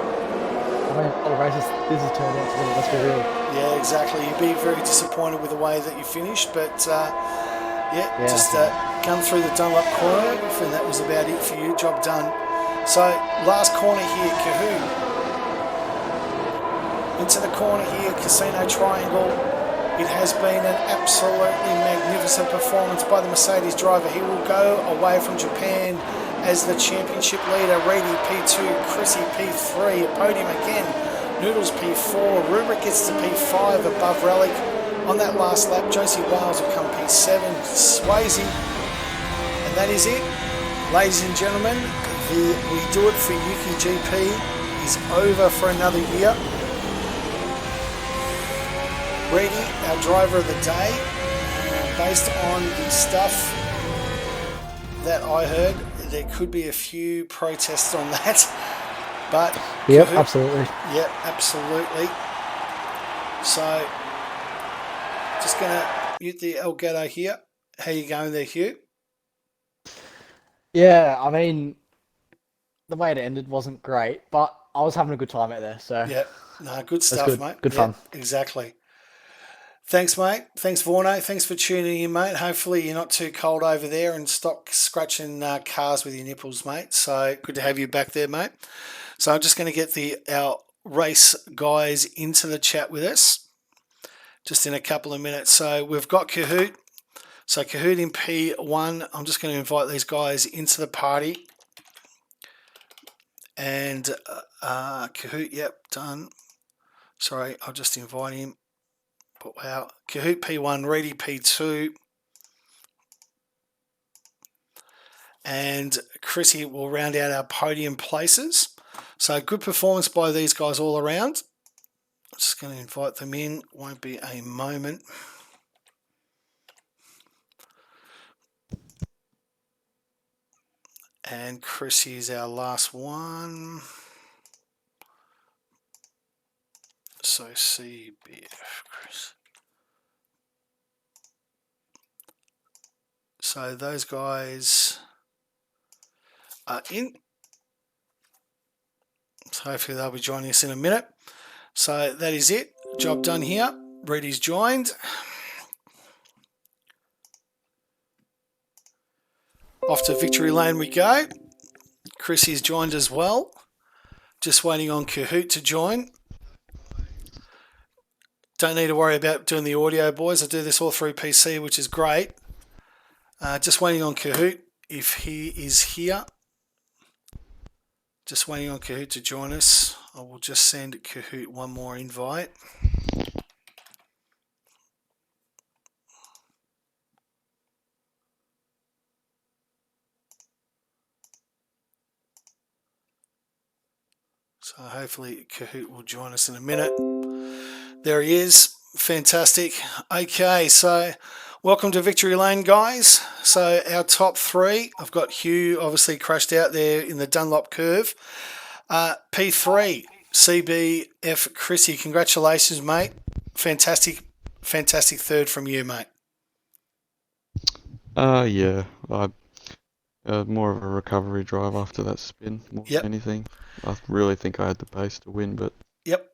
mean, all the races this has turned out to be, let's be real. Yeah, exactly. You'd be very disappointed with the way that you finished, but Yeah, just come through the Dunlop corner, and that was about it for you. Job done. So, last corner here, Kahoot. Into the corner here, Casino Triangle. It has been an absolutely magnificent performance by the Mercedes driver. He will go away from Japan as the championship leader. Reedy P2, Chrissy P3, a podium again. Noodles P4, Rubric gets to P5 above Relic. On that last lap, Josie Wales will come P7, Swayze, and that is it. Ladies and gentlemen, the We Do It for Yuki GP is over for another year. Reedy, our driver of the day, based on the stuff that I heard, there could be a few protests on that, but Yep, absolutely. Yep, absolutely. So, just gonna mute the Elgato here. How you going there, Hugh? Yeah, I mean, the way it ended wasn't great, but I was having a good time out there, so... Yeah, no, good stuff, good. mate. Good yeah, fun. Exactly. Thanks, mate. Thanks, Vorno. Thanks for tuning in, mate. Hopefully you're not too cold over there and stop scratching cars with your nipples, mate. So good to have you back there, mate. So I'm just going to get our race guys into the chat with us just in a couple of minutes. So we've got Kahoot. So Kahoot in P1. I'm just going to invite these guys into the party. And Kahoot, yep, done. Sorry, I'll just invite him. But wow, Kahoot P1, Reedy P2. And Chrissy will round out our podium places. So good performance by these guys all around. I'm just going to invite them in. Won't be a moment. And Chrissy is our last one. So CBF, Chris. So those guys are in. So hopefully they'll be joining us in a minute. So that is it. Job done here. Reedy's joined. Off to victory lane we go. Chrissy's joined as well. Just waiting on Kahoot to join. Don't need to worry about doing the audio, boys. I do this all through PC, which is great. Just waiting on Kahoot if he is here. Just waiting on Kahoot to join us. I will just send Kahoot one more invite. So hopefully Kahoot will join us in a minute. There he is. Fantastic. Okay, so welcome to Victory Lane, guys. So our top three, I've got Hugh obviously crashed out there in the Dunlop curve. P3, CBF Chrissy, congratulations, mate. Fantastic third from you, mate. Yeah, I more of a recovery drive after that spin more than anything. I really think I had the pace to win, but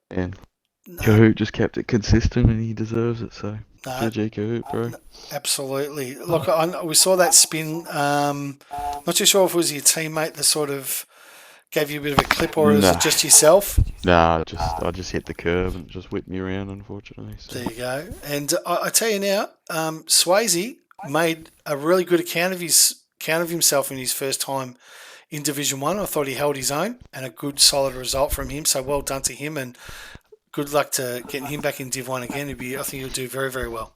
and Kahoot just kept it consistent, and he deserves it. So GG Kahoot, bro. Absolutely. Look, we saw that spin. Not too sure if it was your teammate that sort of gave you a bit of a clip, or is it just yourself? Nah, I just hit the curve and it just whipped me around, unfortunately. So. There you go. And I tell you now, Swayze made a really good account of himself in his first time in Division 1. I thought he held his own, and a good solid result from him. So well done to him, and good luck to getting him back in Div 1 again. I think he'll do very, very well.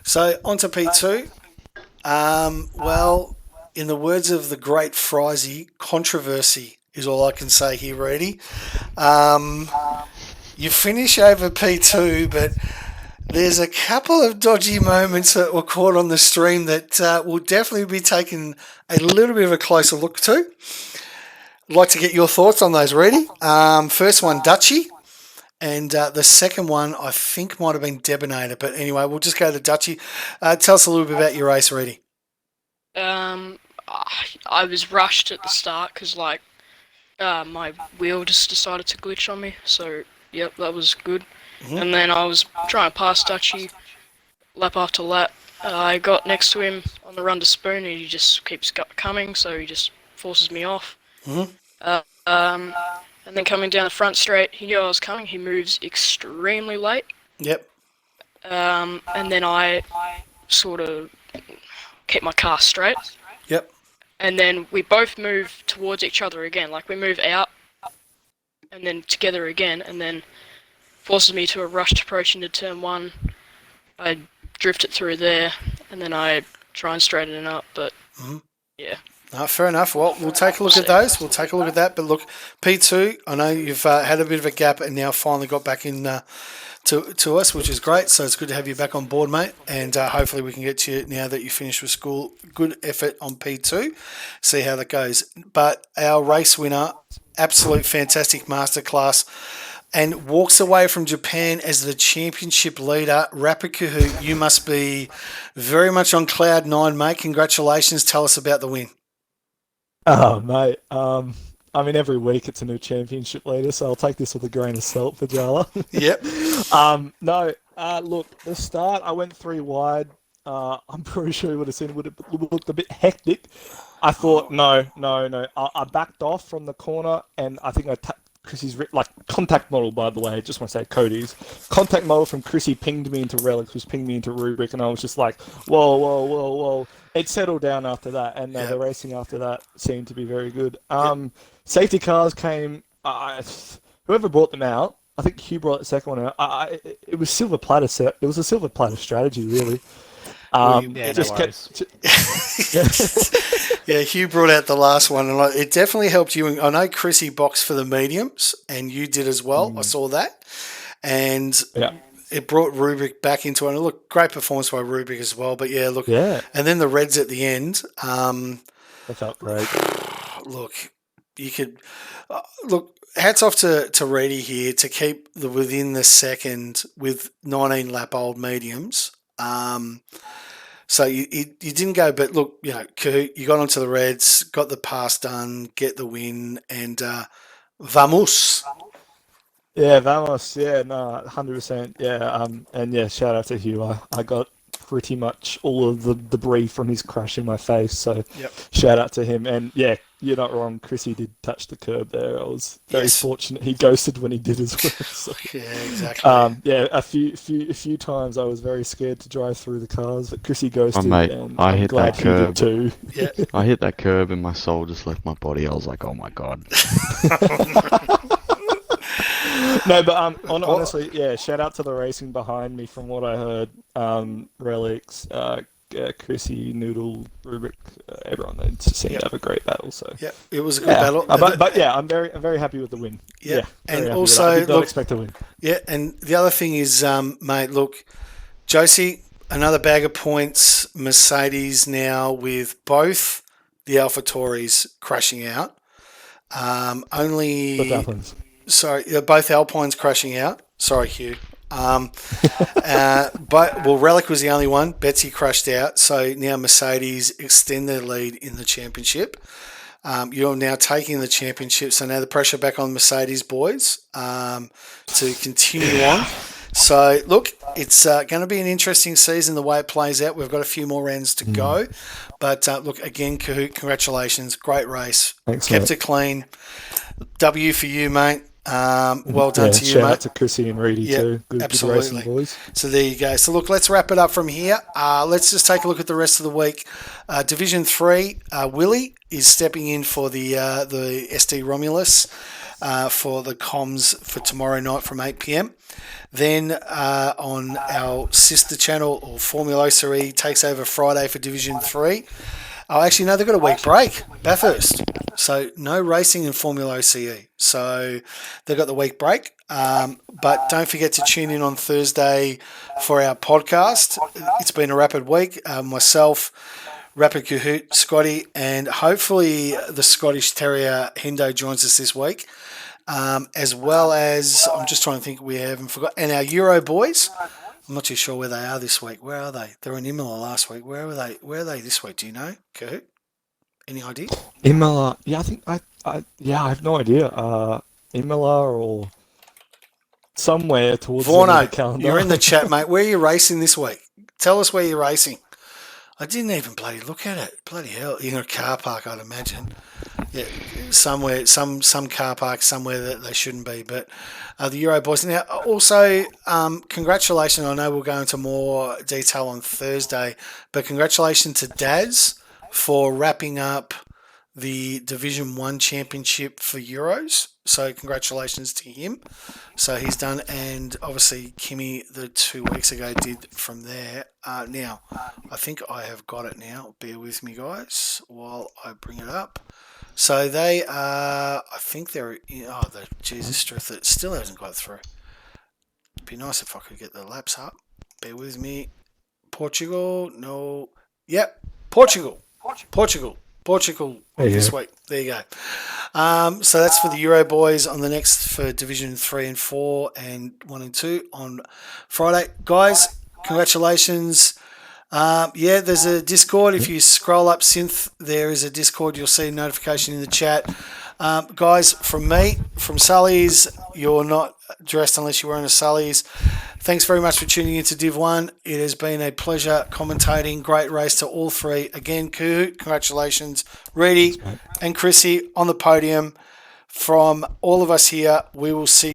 So on to P2. Well, in the words of the great Frizy, controversy is all I can say here, Reedy. You finish over P2, but there's a couple of dodgy moments that were caught on the stream that will definitely be taken a little bit of a closer look to. I'd like to get your thoughts on those, Reedy. First one, Dutchy. And the second one, I think, might have been Debonator. But anyway, we'll just go to Dutchy. Tell us a little bit about your race, Reedy. I was rushed at the start because, my wheel just decided to glitch on me. So, yep, that was good. Mm-hmm. And then I was trying to pass Dutchy, lap after lap. I got next to him on the run to spoon, and he just keeps coming, so he just forces me off. And then coming down the front straight, he knew I was coming. He moves extremely late. Yep. And then I sort of kept my car straight. Yep. And then we both move towards each other again. Like, we move out and then together again, and then forces me to a rushed approach into turn 1. I drift it through there, and then I try and straighten it up, but yeah. No, fair enough. Well, we'll take a look at those. We'll take a look at that. But look, P2, I know you've had a bit of a gap and now finally got back in to us, which is great. So it's good to have you back on board, mate. And hopefully we can get you, now that you finished with school, good effort on P2. See how that goes. But our race winner, absolute fantastic masterclass, and walks away from Japan as the championship leader. Rapid Kahoot, you must be very much on cloud 9, mate. Congratulations. Tell us about the win. Oh, mate. I mean, every week it's a new championship leader, so I'll take this with a grain of salt for Jala. Yep. Look, the start, I went 3 wide. I'm pretty sure you would have seen it would have looked a bit hectic. I thought, no. I backed off from the corner, and I think I Chrissy's contact model, by the way, just want to say Cody's contact model from Chrissy pinged me into Relics, which pinged me into Rubric, and I was just like, whoa. It settled down after that, and the racing after that seemed to be very good. Safety cars came, whoever brought them out, I think Hugh brought the second one out. It was silver platter set. It was a silver platter strategy, really. Hugh brought out the last one, and it definitely helped you. I know Chrissy boxed for the mediums, and you did as well. I saw that, and it brought Rubric back into it. And look, great performance by Rubric as well. But and then the reds at the end. That felt great. Look, you could look. Hats off to Reedy here to keep within the second with 19 lap old mediums. So you didn't go, but look, Kahoot, you got onto the reds, got the pass done, get the win, and vamos. Yeah, vamos. Yeah, no, 100%. Yeah, and shout out to Hugh. I got pretty much all of the debris from his crash in my face, so shout out to him. And yeah, you're not wrong, Chrissy did touch the curb there. I was very fortunate he ghosted when he did as well. So, yeah, exactly. A few times I was very scared to drive through the cars, but Chrissy ghosted. Oh, mate, and I hit that curb too. Yeah. I hit that curb and my soul just left my body. I was like, oh my god. No, but honestly, shout out to the racing behind me. From what I heard, Relics, Chrissy, Noodle, Rubric, everyone they seemed to have a great battle. So it was a good battle. But I'm very happy with the win. Yeah, and also I did not expect to win. Yeah, and the other thing is, mate, look, Josie, another bag of points. Mercedes now with both the AlphaTauris crashing out. Both Alpines crashing out. Sorry, Hugh. Relic was the only one. Betsy crashed out. So now Mercedes extend their lead in the championship. You're now taking the championship. So now the pressure back on Mercedes boys to continue on. So look, it's going to be an interesting season the way it plays out. We've got a few more rounds to go. But look, again, Kahoot, congratulations. Great race. Thanks, Kept mate. it clean. W for you, mate. Well done to you, shout mate. out to Chrissy and Reedy too. Good racing, boys. So there you go. So look, let's wrap it up from here. Let's just take a look at the rest of the week. Division 3, Willie is stepping in for the SD Romulus for the comms for tomorrow night from 8 p.m. Then on our sister channel, or Formulosa E, takes over Friday for Division 3. Oh, actually, no, they've got a week break, Bathurst. So no racing in Formula OCE. So they've got the week break. But don't forget to tune in on Thursday for our podcast. It's been a rapid week. Myself, Rapid Kahoot, Scotty, and hopefully the Scottish Terrier Hendo joins us this week. As well as, I'm just trying to think, we haven't forgotten, and our Euro boys. I'm not too sure where they are this week. Where are they? They were in Imola last week. Where are they? Where are they this week? Do you know, Kurt? Any idea? Imola. Yeah, I think I have no idea. Imola or somewhere towards the end of the calendar. You're in the chat, mate. Where are you racing this week? tell us where you're racing. I didn't even bloody look at it. Bloody hell. In a car park, I'd imagine. Yeah, somewhere, some car park somewhere that they shouldn't be. But the Euro boys. Now, also, congratulations. I know we'll go into more detail on Thursday, but congratulations to Daz for wrapping up the Division 1 championship for Euros. So congratulations to him. So he's done, and obviously Kimmy the 2 weeks ago did from there. Now, I think I have got it now. Bear with me, guys, while I bring it up. So they are, I think they're, the Jesus Struth that still hasn't got through. It'd be nice if I could get the laps up. Bear with me. Portugal, no. Yep, Portugal this week. There you go. So that's for the Euro boys on the next for Division 3 and 4 and 1 and 2 on Friday. Guys, congratulations. There's a Discord. If you scroll up Synth, there is a Discord. You'll see a notification in the chat. Guys, from me, from Sully's, you're not dressed unless you're wearing a Sully's. Thanks very much for tuning into Div 1. It has been a pleasure commentating. Great race to all three. Again, congratulations. Reedy and Chrissy on the podium. From all of us here, we will see